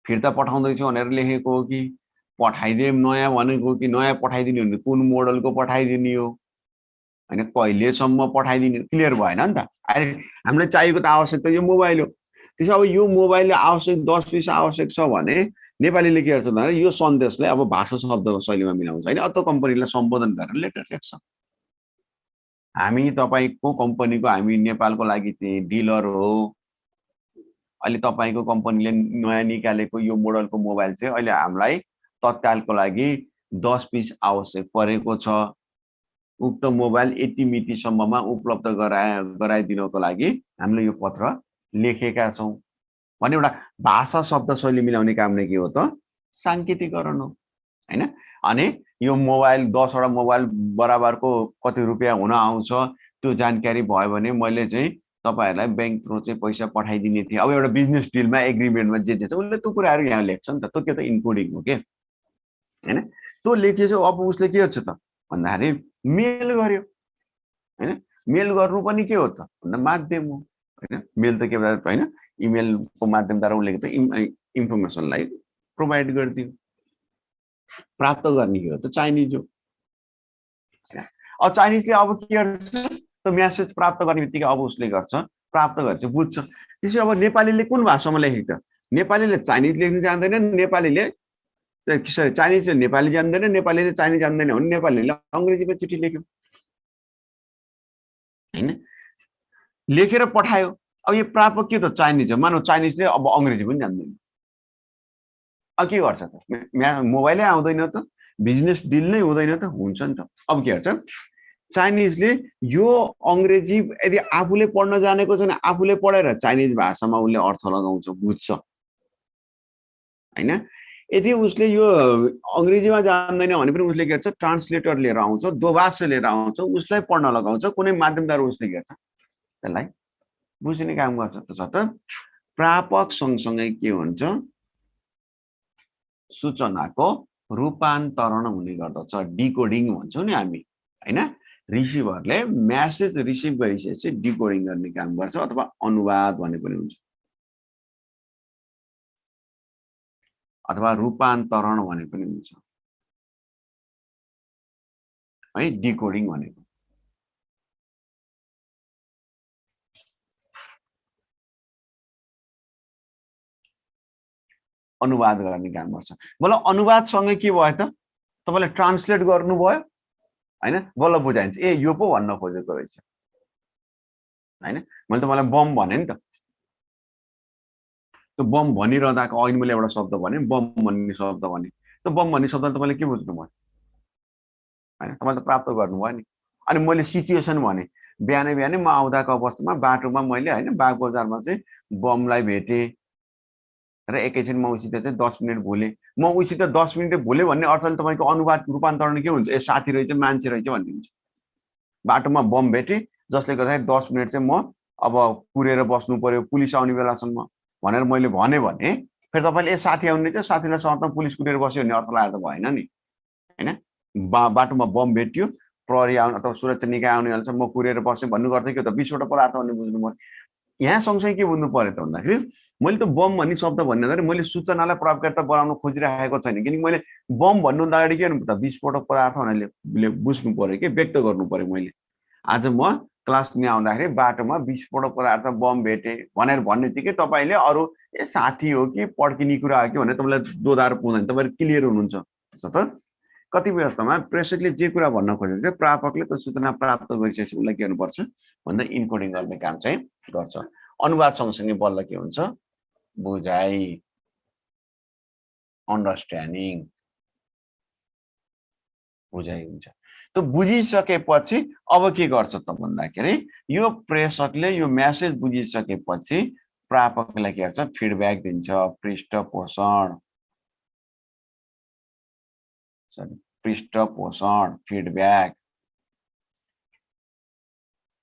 फिर्ता पठाउँदैछु भनेर लेखेको हो कि पठाइदिएम नयाँ भनेको कि नयाँ पठाइदिने भने कुन मोडलको पठाइदिने हो हैन, कहिलेसम्म पठाइदिने, क्लियर भएन नि त। अहिले हामीलाई चाहिएको त आवश्यक त यो मोबाइल हो। त्यसो अब यो मोबाइल आवश्यक 10 पिस आवश्यक छ भने नेपालीले के गर्छ भने यो सन्देशलाई अब भाषा शब्द शैलीमा मिलाउँछ हैन, अतो कम्पनीलाई सम्बोधन गरेर लेटर लेख्छ। हामी तपाईको कम्पनीको हामी नेपालको लागि चाहिँ डिलर हो, अहिले तपाईको कम्पनीले नयाँ निकालेको यो मोडलको मोबाइल चाहिँ अहिले हामीलाई तत्कालको लागि 10 पिस आवश्यक परेको छ। उक्त मोबाइल यति मितिसम्ममा उपलब्ध गराइदिनको लागि हामीले यो पत्र लेखेका छौं भने एउटा भाषा शब्द शैली मिलाउने काम नै के हो त सांकेतिकरण हो हैन। अनि यो मोबाइल 10 वटा मोबाइल बराबरको कति रुपैयाँ हुन आउँछ त्यो जानकारी भयो भने मैले चाहिँ तपाईहरुलाई बैंक थ्रु चाहिँ पैसा पठाइदिने थिए। अब एउटा बिजनेस डिलमा एग्रीमेन्टमा जे छ उले त्यो कुराहरु यहाँ लेख्छ नि त, त्यो के त इन्कोडिङ हो के हैन। त्यो लेखेछ अब उसले के गर्छ त भन्दाखेरि मेल गर्यो हैन। मेल गर्नु पनि के हो त भन्दा माध्यम हो हैन। मेल त के भन्छ हैन, इमेलको माध्यमद्वारा उले त इन्फर्मेसनलाई प्रोवाइड गरिदियो। प्राप्त गर्ने के हो त चाइनिज हो। अब चाइनिजले अब के गर्छ त मेसेज प्राप्त गर्ने बित्तिकै अब उसले गर्छ प्राप्त गर्छ बुझ्छ। त्यसै अब नेपालीले कुन भाषामा लेखेको त, नेपालीले चाइनिज लेख्न जान्दैन, नेपालीले सरी चाइनिजले नेपाली जान्दैन, नेपालीले चाइनिज जान्दैन भने नेपालीले अंग्रेजीमा चिठी लेख्यो हैन, लेखेर पठायो। अब यो प्रापक के त चाइनिज हो, मानौ चाइनिजले अब अंग्रेजी पनि जान्दैन, अब के गर्छ त मोबाइलै आउँदैन त, बिजनेस डिल नै हुँदैन त, हुन्छ नि त। अब के गर्छ चाइनिजले यो अंग्रेजी यदि आफूले पढ्न जानेको छैन आफूले पढेर चाइनिज भाषामा उले अर्थ लगाउँछ बुझ्छ हैन। यदि उसले यो अंग्रेजीमा जान्दैन भने पनि उसले के गर्छ ट्रान्सलेटर लिएर आउँछ, दोभाषा लिएर आउँछ, उसलाई पढ्न लगाउँछ, कुनै माध्यमद्वारा उसले गर्छ त्यसलाई बुझ्ने काम गर्छ। त्यसर्थ प्रापक सँगसँगै के हुन्छ सूचनाको रूपान्तरण हुने गर्दछ, डिकोडिङ भन्छौं नि हामी हैन। रिसिभरले मेसेज रिसिभ गरिसकेपछि डिकोडिङ गर्ने काम गर्छ अथवा अनुवाद भने पनि हुन्छ अथवा रूपान्तरण भने पनि हुन्छ है। डिकोडिङ भनेको अनुवाद गर्ने काम गर्छ। मतलब अनुवाद सँगै के भयो त तपाईले ट्रान्सलेट गर्नुभयो हैन, बल्ल बुझाइन्छ ए यो पो भन्न खोजेको रहेछ हैन। मैले त मलाई बम भने नि त, त्यो बम भनिरहँदाको अघि मैले एउटा शब्द भने बम भन्ने शब्द भने, त्यो बम भन्ने शब्द तपाईँले के बुझ्नुभयो हैन, तपाईँले त प्राप्त गर्नुभयो नि। अनि मैले सिचुएसन भने, बिहानै बिहानै म आउँदाको अवस्थामा बाटोमा मैले हैन बाग बजारमा चाहिँ बमलाई भेटेँ र एकैछिन म उसित चाहिँ 10 मिनट भुलेँ। म उसित 10 मिनट भुलेँ भन्ने अर्थले तपाईँको अनुवाद रूपान्तरण के हुन्छ? ए साथी रहेछ, मान्छे रहेछ भन्ने हुन्छ। बाटोमा बम भेटेँ जसले गर्दाखेरि 10 मिनट चाहिँ म अब कुरेर बस्नु पर्यो पुलिस आउने बेलासम्म भनेर मैले भने फेरि तपाईँले ए साथी आउने चाहिँ साथीलाई सर्तमा पुलिस कुरेर बस्यो भन्ने अर्थ लगाएर त भएन नि हैन। बाटोमा बम भेट्यो, प्रहरी आउन अथवा सुरक्षा निकाय आउने बेलासम्म म कुरेर बसेँ भन्नुको अर्थ के हो त? विस्फोटक पदार्थ भन्ने बुझ्नु पर्यो। यहाँ सँगसँगै के बुझ्नु पर्यो त भन्दाखेरि मैले त बम भन्ने शब्द भन्दाखेरि मैले सूचनालाई प्रभावकारिता बनाउन खोजिरहेको छैन, किनकि मैले बम भन्नुभन्दा अगाडि के गर्नु त विस्फोटक पदार्थ भनेर बुझ्नु पर्यो कि व्यक्त गर्नु पर्यो। मैले आज म क्लास लिन आउँदाखेरि बाटोमा विस्फोटक पदार्थ बम भेटेँ भनेर भन्नेबित्तिकै तपाईँले अरू ए साथी हो कि पड्किने कुरा हो कि भनेर तपाईँलाई दोधार पुग्दैन, तपाईँहरू क्लियर हुनुहुन्छ। त्यसो त कतिपय अवस्थामा प्रेषकले जे कुरा भन्न खोजेको छ प्रापकले त सूचना प्राप्त गरिसकेपछि उसलाई के गर्नुपर्छ भन्दा इन्कोडिङ गर्ने काम चाहिँ गर्छ। अनुवाद सँगसँगै बल्ल के हुन्छ? बुझाइ, अन्डरस्ट्यान्डिङ, बुझाइ हुन्छ। त्यो बुझिसकेपछि अब के गर्छ त भन्दाखेरि यो प्रेषकले यो मेसेज बुझिसकेपछि प्रापकलाई के गर्छ? फिडब्याक दिन्छ, पृष्ठपोषण,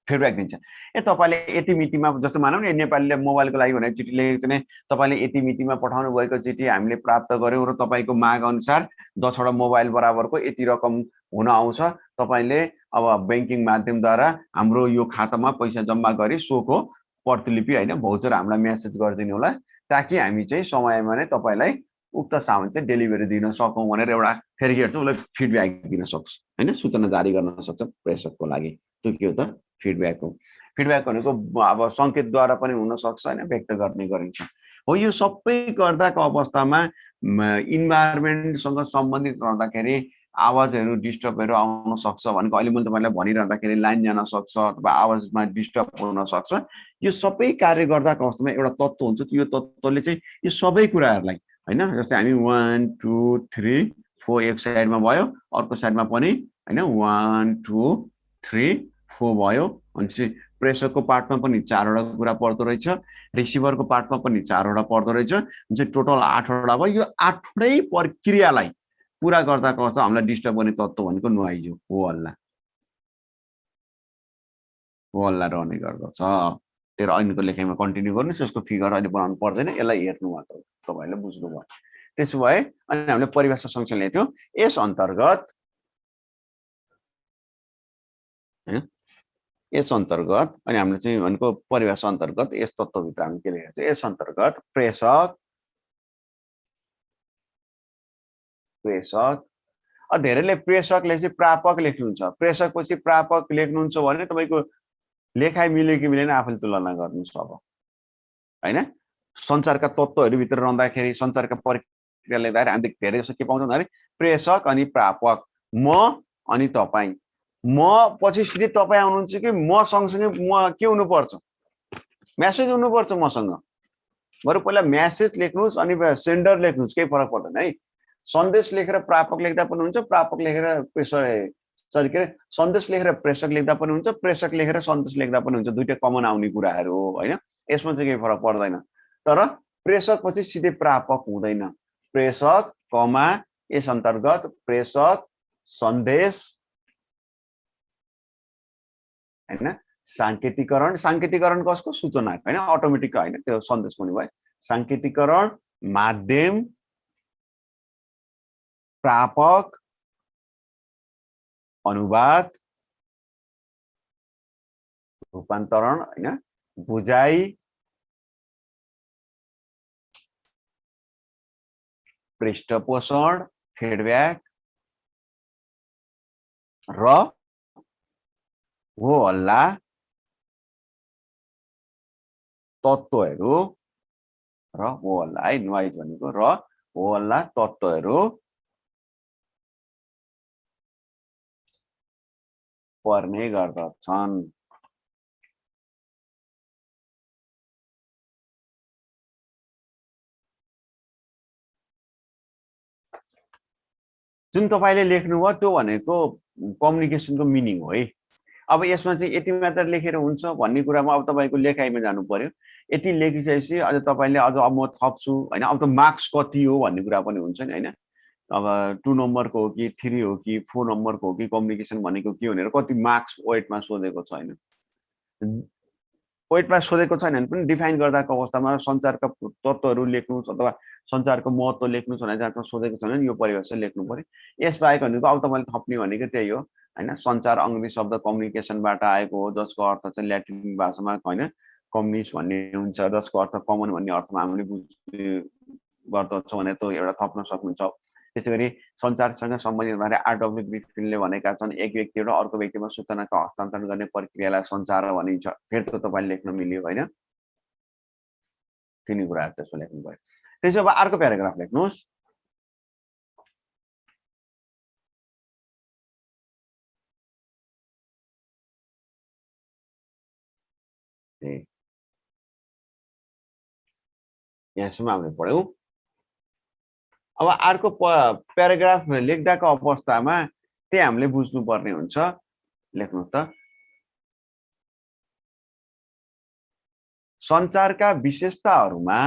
फिडब्याक दिन्छ। ए तपाईँले यति मितिमा जस्तो मानौँ न नेपालीले मोबाइलको लागि भनेर चिठी लेखेको छ भने तपाईँले यति मितिमा पठाउनु भएको चिठी हामीले प्राप्त गर्यौँ र तपाईँको माग अनुसार 10 वटा मोबाइल बराबरको यति रकम हुन आउँछ, तपाईँले अब ब्याङ्किङ माध्यमद्वारा हाम्रो यो खातामा पैसा जम्मा गरी सोको प्रतिलिपि हैन भौचर हामीलाई मेसेज गरिदिनु होला ताकि हामी चाहिँ समयमा नै तपाईँलाई उक्त सामान चाहिँ डेलिभरी दिन सकौँ भनेर एउटा फेरि के गर्छ उसलाई फिडब्याक दिन सक्छ हैन, सूचना जारी गर्न सक्छ प्रेषकको लागि। त्यो के हो त? फिडब्याक हो। फिडब्याक भनेको अब सङ्केतद्वारा पनि हुनसक्छ होइन, व्यक्त गर्ने गरिन्छ। हो यो सबै गर्दाको अवस्थामा इन्भाइरोमेन्टसँग सम्बन्धित रहँदाखेरि आवाजहरू डिस्टर्बहरू आउन सक्छ भनेको अहिले मैले तपाईँलाई भनिरहँदाखेरि लाइन जान सक्छ अथवा आवाजमा डिस्टर्ब हुन सक्छ। यो सबै कार्य गर्दाको अवस्थामा एउटा तत्त्व हुन्छ, यो तत्त्वले चाहिँ यो सबै कुराहरूलाई होइन, जस्तै हामी 1 2 3 4 एक साइडमा भयो, अर्को साइडमा पनि होइन 1 2 3 4 भयो भनेपछि प्रेषकको पार्टमा पनि 4 वटा कुरा पर्दो रहेछ, रिसिभरको पार्टमा पनि 4 वटा पर्दो रहेछ, हुन्छ टोटल 8 वटा भयो। यो 8 वटै प्रक्रियालाई पुरा गर्दाको अवस्था हामीलाई डिस्टर्ब गर्ने तत्त्व भनेको नोइज हो हल्ला रहने गर्दछ। तेरो ऐनको लेखाइमा कन्टिन्यू गर्नुहोस्, यसको फिगर अहिले बनाउनु पर्दैन, यसलाई हेर्नु मात्र तपाईँहरूले बुझ्नुभयो। त्यसो भए अनि हामीले परिभाषा सँगसँगै ल्याएको थियौँ यस अन्तर्गत हैन, यस अन्तर्गत अनि हामीले चाहिँ भनेको परिभाषा अन्तर्गत यस तत्त्वभित्र हामी के लेखेको छ? यस अन्तर्गत प्रेषक धेरैले प्रेषकले चाहिँ प्रापक लेख्नुहुन्छ, प्रेषकपछि प्रापक लेख्नुहुन्छ भने तपाईँको लेखाइ मिल्यो कि मिलेन आफूले तुलना गर्नुहोस्। अब हैन, संसारका तत्त्वहरूभित्र रहँदाखेरि संसारका प्रक्रिया लेख्दाखेरि हामीले धेरै जसो के पाउँछौँ भने प्रेषक अनि प्रापक, म अनि तपाईँ, म पछि सिधै तपाईँ आउनुहुन्छ कि म सँगसँगै म के हुनुपर्छ? मेसेज हुनुपर्छ मसँग। बरु पहिला मेसेज लेख्नुहोस् अनि सेन्डर लेख्नुहोस्, केही फरक पर्दैन है। सन्देश लेखेर प्रापक लेख्दा पनि हुन्छ, प्रापक लेखेर सरी के अरे सन्देश लेखेर प्रेषक लेख्दा पनि हुन्छ, प्रेषक लेखेर सन्देश लेख्दा पनि हुन्छ, दुईटै कमन आउने कुराहरू हो होइन, यसमा चाहिँ केही फरक पर्दैन। तर प्रेषक पछि सिधै प्रापक हुँदैन। प्रेषक कमा यस अन्तर्गत प्रेषक सन्देश हैन, साङ्केतिकरण कसको? सूचनाको हैन, अटोमेटिक हैन, त्यो सन्देश पनि भयो। साङ्केतिकरण, माध्यम, प्रापक, अनुवाद, रूपान्तरण हैन, बुझाइ, पृष्ठपोषण, फिडब्याक र हो हल्ला तत्त्वहरू र हो हल्ला है, नोइज भनेको र हो हल्ला तत्त्वहरू पर्ने गर्दछन्। जुन तपाईले लेख्नुभयो त्यो भनेको कम्युनिकेसनको मिनिङ हो है। अब यसमा चाहिँ यति मात्र लेखेर हुन्छ भन्ने कुरामा अब तपाईँको लेखाइमा जानु पर्यो। यति लेखिसकेपछि अझ तपाईँले अझ अब म थप्छु होइन, अब त मार्क्स कति हो भन्ने कुरा पनि हुन्छ नि होइन। अब 2 नम्बरको हो कि 3 हो कि 4 नम्बरको हो कि कम्युनिकेसन भनेको के भनेर कति मार्क्स वेटमा सोधेको छ होइन। वेटमा सोधेको छैन भने पनि डिफाइन गर्दाको अवस्थामा सञ्चारका तत्त्वहरू लेख्नुहोस् अथवा सञ्चारको महत्त्व लेख्नुहोस् भनेर जहाँ सोधेको छैन नि यो परिभाषा लेख्नु पर्यो। यसबाहेक भनेको अब तपाईँले थप्ने भनेको त्यही हो होइन। सञ्चार अङ्ग्रेजी शब्द कम्युनिकेसनबाट आएको हो जसको अर्थ चाहिँ ल्याटिन भाषामा होइन कम्युनिस्ट भन्ने हुन्छ, जसको अर्थ कमन भन्ने अर्थमा हामीले बुझ्ने गर्दछौँ भने त्यो एउटा थप्न सक्नुहुन्छ। त्यसै गरी सञ्चारसँग सम्बन्धित भएर आरडब्ल्यू ग्रिफिनले भनेका छन् एक व्यक्तिबाट अर्को व्यक्तिमा सूचनाको हस्तान्तरण गर्ने प्रक्रियालाई सञ्चार भनिन्छ। फेरि त तपाईँले लेख्न मिल्यो होइन। तिनी कुराहरू त्यसमा लेख्नु पर्यो। त्यसो अब अर्को प्याराग्राफ लेख्नुहोस्। यहाँसम्म हामीले पढ्यौँ। अब अर्को प्याराग्राफ लेख्दाको अवस्थामा त्यही हामीले बुझ्नुपर्ने हुन्छ। लेख्नुहोस् त। सञ्चारका विशेषताहरूमा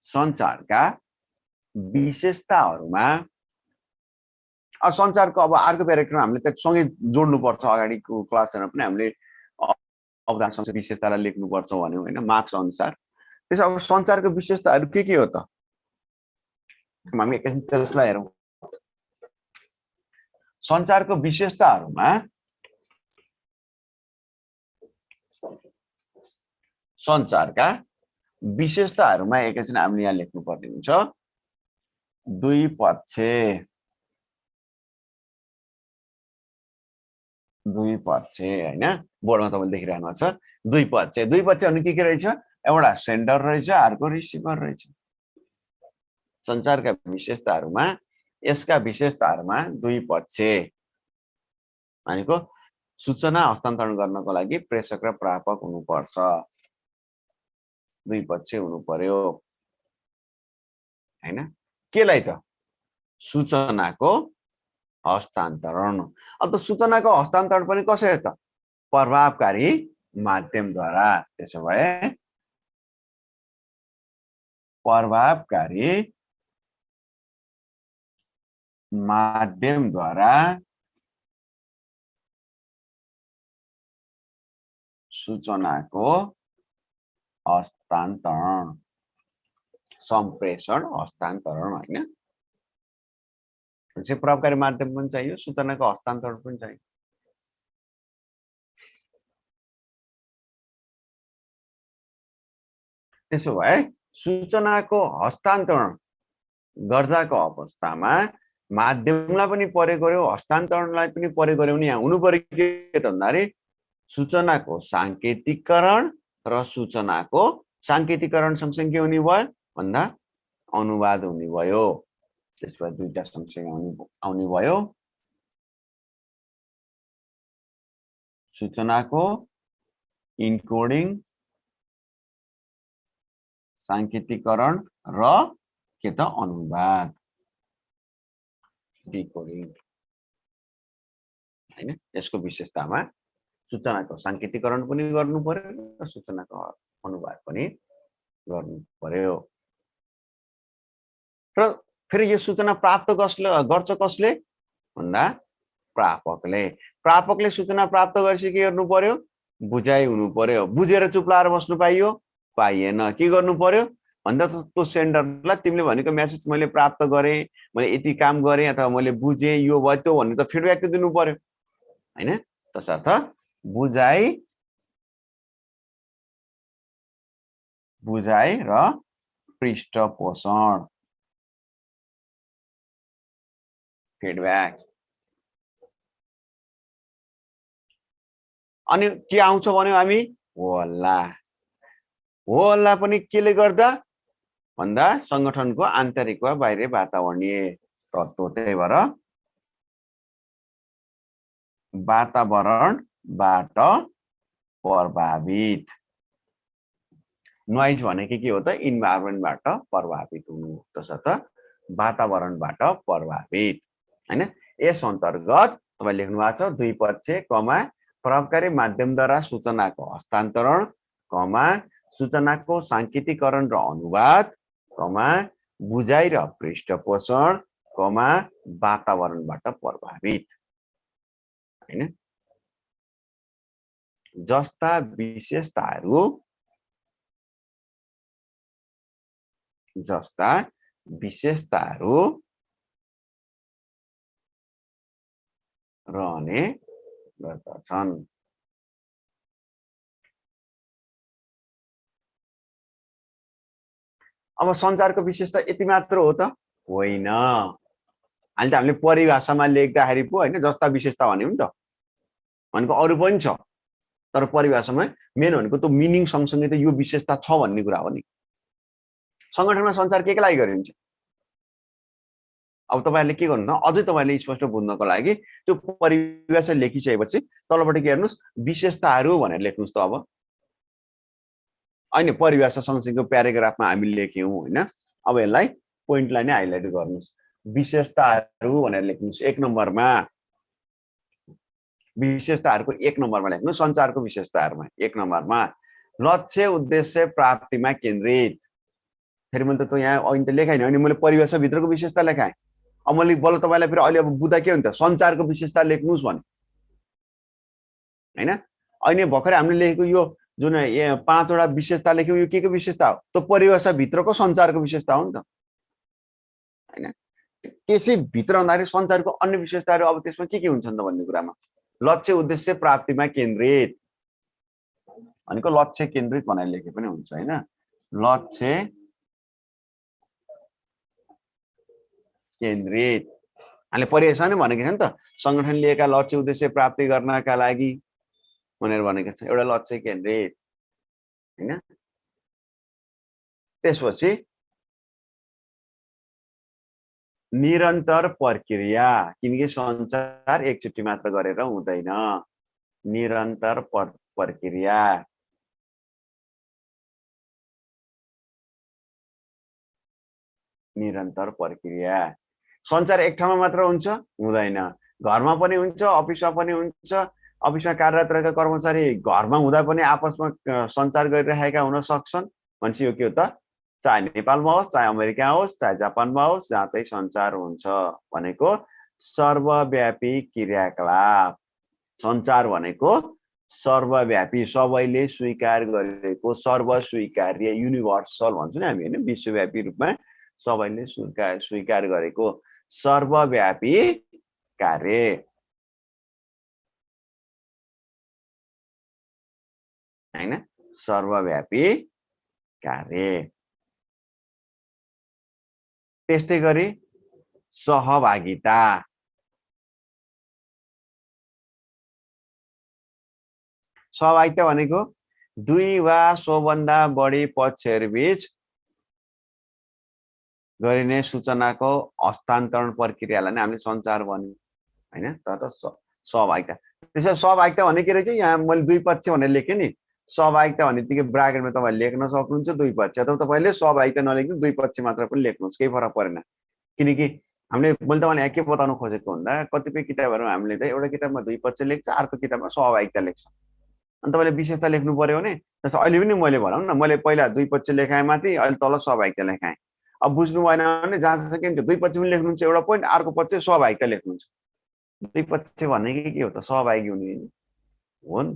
सञ्चारका विशेषताहरूमा सञ्चारको अब अर्को प्याराग्राफमा हामीले त सँगै जोड्नुपर्छ। अगाडिको क्लासमा पनि हामीले अवधारणा विशेषतालाई लेख्नुपर्छ भन्यो होइन मार्क्स अनुसार। त्यसो अब सञ्चारको विशेषताहरू के हो त हामी एकैछिन त्यसलाई हेरौँ। सञ्चारको विशेषताहरूमा सञ्चारका विशेषताहरूमा एकैछिन हामीले यहाँ लेख्नुपर्ने हुन्छ। द्विपक्ष होइन बोर्डमा तपाईँले देखिरहनु भएको छ। द्विपक्ष अनि के रहेछ? एउटा सेन्डर रहेछ, अर्को रिसिभर रहेछ। सञ्चारका विशेषताहरूमा यसका विशेषताहरूमा द्विपक्ष भनेको सूचना हस्तान्तरण गर्नको लागि प्रेषक र प्रापक हुनुपर्छ। द्विपक्ष हुनु पर्यो हैन। केलाई त? सूचनाको हस्तान्तरण। अब त सूचनाको हस्तान्तरण पनि कसरी त? प्रभावकारी माध्यमद्वारा। त्यसो भए प्रभावकारी माध्यमद्वारा सूचनाको हस्तान्तरण, सम्प्रेषण हस्तान्तरण होइन। प्रभावकारी माध्यम पनि चाहियो, सूचनाको हस्तान्तरण पनि चाहियो। त्यसो भए सूचनाको हस्तान्तरण गर्दाको अवस्थामा माध्यमलाई पनि प्रयोग गर्यो, हस्तान्तरणलाई पनि प्रयोग गर्यो भने यहाँ हुनु पर्यो के त भन्दाखेरि सूचनाको साङ्केतिकरण र सूचनाको साङ्केतिकरण सँगसँगै के हुने भयो भन्दा अनुवाद हुने भयो। त्यसपछि दुईटा सँगसँगै आउने भयो। सूचनाको इन्कोडिङ साङ्केतिकरण र के त अनुवाद डिकोडिङ हैन। यसको विशेषतामा सूचनाको साङ्केतिकरण पनि गर्नु पर्यो र सूचनाको अनुवाद पनि गर्नु पर्यो। र फेरि यो सूचना प्राप्त गर्छ कसले भन्दा प्रापकले। प्रापकले सूचना प्राप्त गरेपछि के गर्नु पर्यो? बुझाइ हुनु पर्यो। बुझेर चुप लाएर बस्नु पाइयो? पाइएन। के गर्नु पर्यो भन्दा त्यो सेन्डरलाई तिमीले भनेको मेसेज मैले प्राप्त गरेँ, मैले यति काम गरेँ अथवा मैले बुझेँ, यो भयो त्यो भन्ने त फिडब्याक त दिनु पर्यो हैन। त्यसर्थ बुझाइ र पृष्ठपोषण फिडब्याक। अनि के आउँछ भन्यो हामी? होला। होला पनि केले गर्दा भन्दा संगठनको आन्तरिक वा बाहिरी वातावरणीय तत्त्व। त्यही भएर वातावरणबाट प्रभावित नोइज भनेको के हो त इन्भाइरोमेन्टबाट प्रभावित हुनु तसर्थ वातावरणबाट प्रभावित हैन यस अन्तर्गत तपाईले लेख्नु भएको छ दुई पक्ष कमा प्रभावकारी माध्यमद्वारा सूचनाको हस्तान्तरण कमा सूचनाको सांकेतिकरण र अनुवाद कमा बुझाइ र पृष्ठपोषण कमा वातावरणबाट प्रभावित हैन जस्ता विशेषताहरू रहने गर्दछन् अब सञ्चारको विशेषता यति मात्र हो त होइन अहिले त हामीले परिभाषामा लेख्दाखेरि पो हैन जस्ता विशेषता भन्यौ नि त भनेको अरु पनि छ तर परिभाषामा मेन भनेको त्यो मिनिङ सँगसँगै त यो विशेषता छ भन्ने कुरा हो नि संगठनमा सञ्चार के लागि गरिन्छ अब तपाईहरुले के गर्नु त अझै तपाईले स्पष्ट बुझ्नको लागि त्यो परिभाषा लेखिसकेपछि तलपट्टि के हेर्नुस् विशेषताहरू भनेर लेख्नुस् त अब हैन परिभाषा सँगसँगैको प्याराग्राफमा हामी लेख्यौं हैन अब यसलाई पोइन्टलाई नै हाइलाइट गर्नुस् विशेषताहरू भनेर लेख्नुस् एक नम्बरमा विशेषताहरूको एक नम्बरमा लेख्नु सञ्चारको विशेषताहरूमा एक नम्बरमा लक्ष्य उद्देश्य प्राप्तिमा केन्द्रित फेरि मैले त यहाँ अहिले त लेखाइन अनि मैले परिभाषा भित्रको विशेषता लेखाएँ अब मैले बल्ल तपाईलाई फेरि अहिले अब बुझ्दा के हो नि त सञ्चारको विशेषता लेख्नुस् भने हैन अहिले भर्खरै हामीले लेखेको यो जुन पाँचवटा विशेषता लेख्यौं यो के को विशेषता हो त्यो परिभाषा भित्रको सञ्चारको विशेषता हो नि त हैन त्यसै भित्र भन्दाखेरि सञ्चारको अन्य विशेषताहरू अब त्यसमा के हुन्छन् त भन्ने कुरामा लक्ष्य उद्देश्य प्राप्तिमा केन्द्रित भनेको लक्ष्य केन्द्रित भनेर लेखे पनि हुन्छ हैन लक्ष्य केन्द्रित हामीले परिभाषा नै भनेको छ नि त संगठन लिएका लक्ष्य उद्देश्य प्राप्ति गर्नका लागि भनेर भनेको छ एउटा लक्ष्य केन्द्रित हैन त्यसपछि निरन्तर प्रक्रिया किनकि सञ्चार एकचोटि मात्र गरेर हुँदैन निरन्तर प्रक्रिया निरन्तर प्रक्रिया सञ्चार एक ठाउँमा मात्र हुन्छ हुँदैन घरमा पनि हुन्छ अफिसमा पनि हुन्छ अफिसमा कार्यरत रहेका कर्मचारी घरमा हुँदा पनि आपसमा सञ्चार गरिरहेका हुन सक्छन् भनेपछि यो के हो त चाहे नेपालमा होस् चाहे अमेरिका होस् चाहे जापानमा होस् जहाँ सञ्चार हुन्छ भनेको सर्वव्यापी क्रियाकलाप सञ्चार भनेको सर्वव्यापी सबैले स्वीकार गरेको सर्वस्वीकार्य युनिभर्सल भन्छौँ नि हामी हैन विश्वव्यापी रूपमा सबैले स्वीकार गरेको सर्वव्यापी कार्य हैन सर्वव्यापी कार्य त्यस्तै गरी सहभागिता सहभागिता भनेको दुई वा सोभन्दा बढी पक्षहरुबीच गरिने सूचनाको हस्तान्तरण प्रक्रियालाई नै हामीले सञ्चार भन्यौं हैन त सहभागिता त्यसै सहभागिता भने के रहेछ यहाँ मैले दुई पक्ष भनेर लेखेँ नि सहभागिता भनेदेखि ब्राकेटमा तपाईले लेख्न सक्नुहुन्छ दुई पक्ष अथवा तपाईले सहभागिता नलेख्नु दुई पक्ष मात्र पनि लेख्नुस् केही फरक परेन किनकि हामीले मैले तपाईलाई के बताउन खोजेको भन्दा कतिपय किताबहरुमा हामीले त एउटा किताबमा दुई पक्ष लेख्छ अर्को किताबमा सहभागिता लेख्छ अनि तपाईले विशेषता लेख्नु पर्यो भने जस्तो अहिले पनि मैले भनौं न मैले पहिला दुई पक्ष लेखाए माथि अहिले तल सहभागिता लेखाएँ अब बुझ्नु भएन भने जहाँ सकिन्छ दुई पक्ष पनि लेख्नुहुन्छ एउटा पोइन्ट अर्को पक्ष सहभागिता लेख्नुहुन्छ दुई पक्ष भनेको के हो त सहभागी हुने हो नि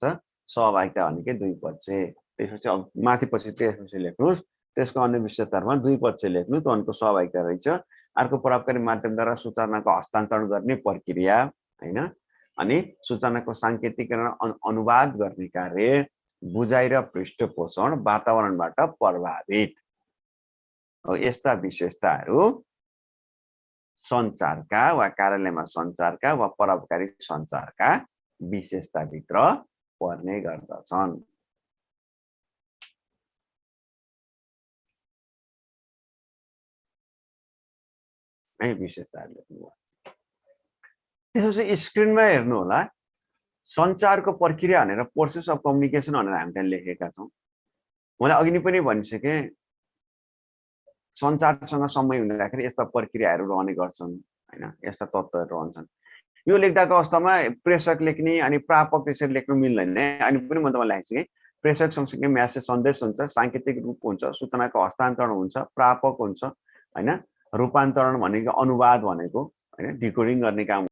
त सहभागिता भनेकै दुई पक्ष त्यसपछि अब माथि पछि त्यसपछि लेख्नुस् त्यसको अन्य विशेषताहरुमा दुई पक्ष लेख्नु त अनको सहभागिता रहेछ अर्को प्रभावकारी माध्यमद्वारा सूचनाको हस्तान्तरण गर्ने प्रक्रिया हैन अनि सूचनाको सांकेतिकरण अनुवाद गर्ने कार्य बुझाइ र पृष्ठपोषण वातावरणबाट प्रभावित यस्ता विशेषताहरू सञ्चारका वा कार्यालयमा सञ्चारका वा प्रभावकारी सञ्चारका विशेषताभित्र पर्ने गर्दछन् है विशेषताहरू लेख्नु त्यसपछि स्क्रिनमा हेर्नु होला सञ्चारको प्रक्रिया भनेर प्रोसेस अफ कम्युनिकेसन भनेर हामी त्यहाँ लेखेका छौँ। मैले अघि नै पनि भनिसकेँ, सञ्चारसँग समय हुँदाखेरि यस्ता प्रक्रियाहरू रहने गर्छन् हैन, यस्ता तत्त्वहरू रहन्छन्। यो लेख्दाको अवस्थामा प्रेषक लेख्ने अनि प्रापक त्यसरी लेख्नु मिल्दैन। अनि पनि म तपाईँलाई लेखेको छु कि प्रेषक सँगसँगै म्यासेज सन्देश हुन्छ, साङ्केतिक रूप हुन्छ, सूचनाको हस्तान्तरण हुन्छ, प्रापक हुन्छ हैन, रूपान्तरण भनेको अनुवाद भनेको हैन, डिकोडिङ गर्ने काम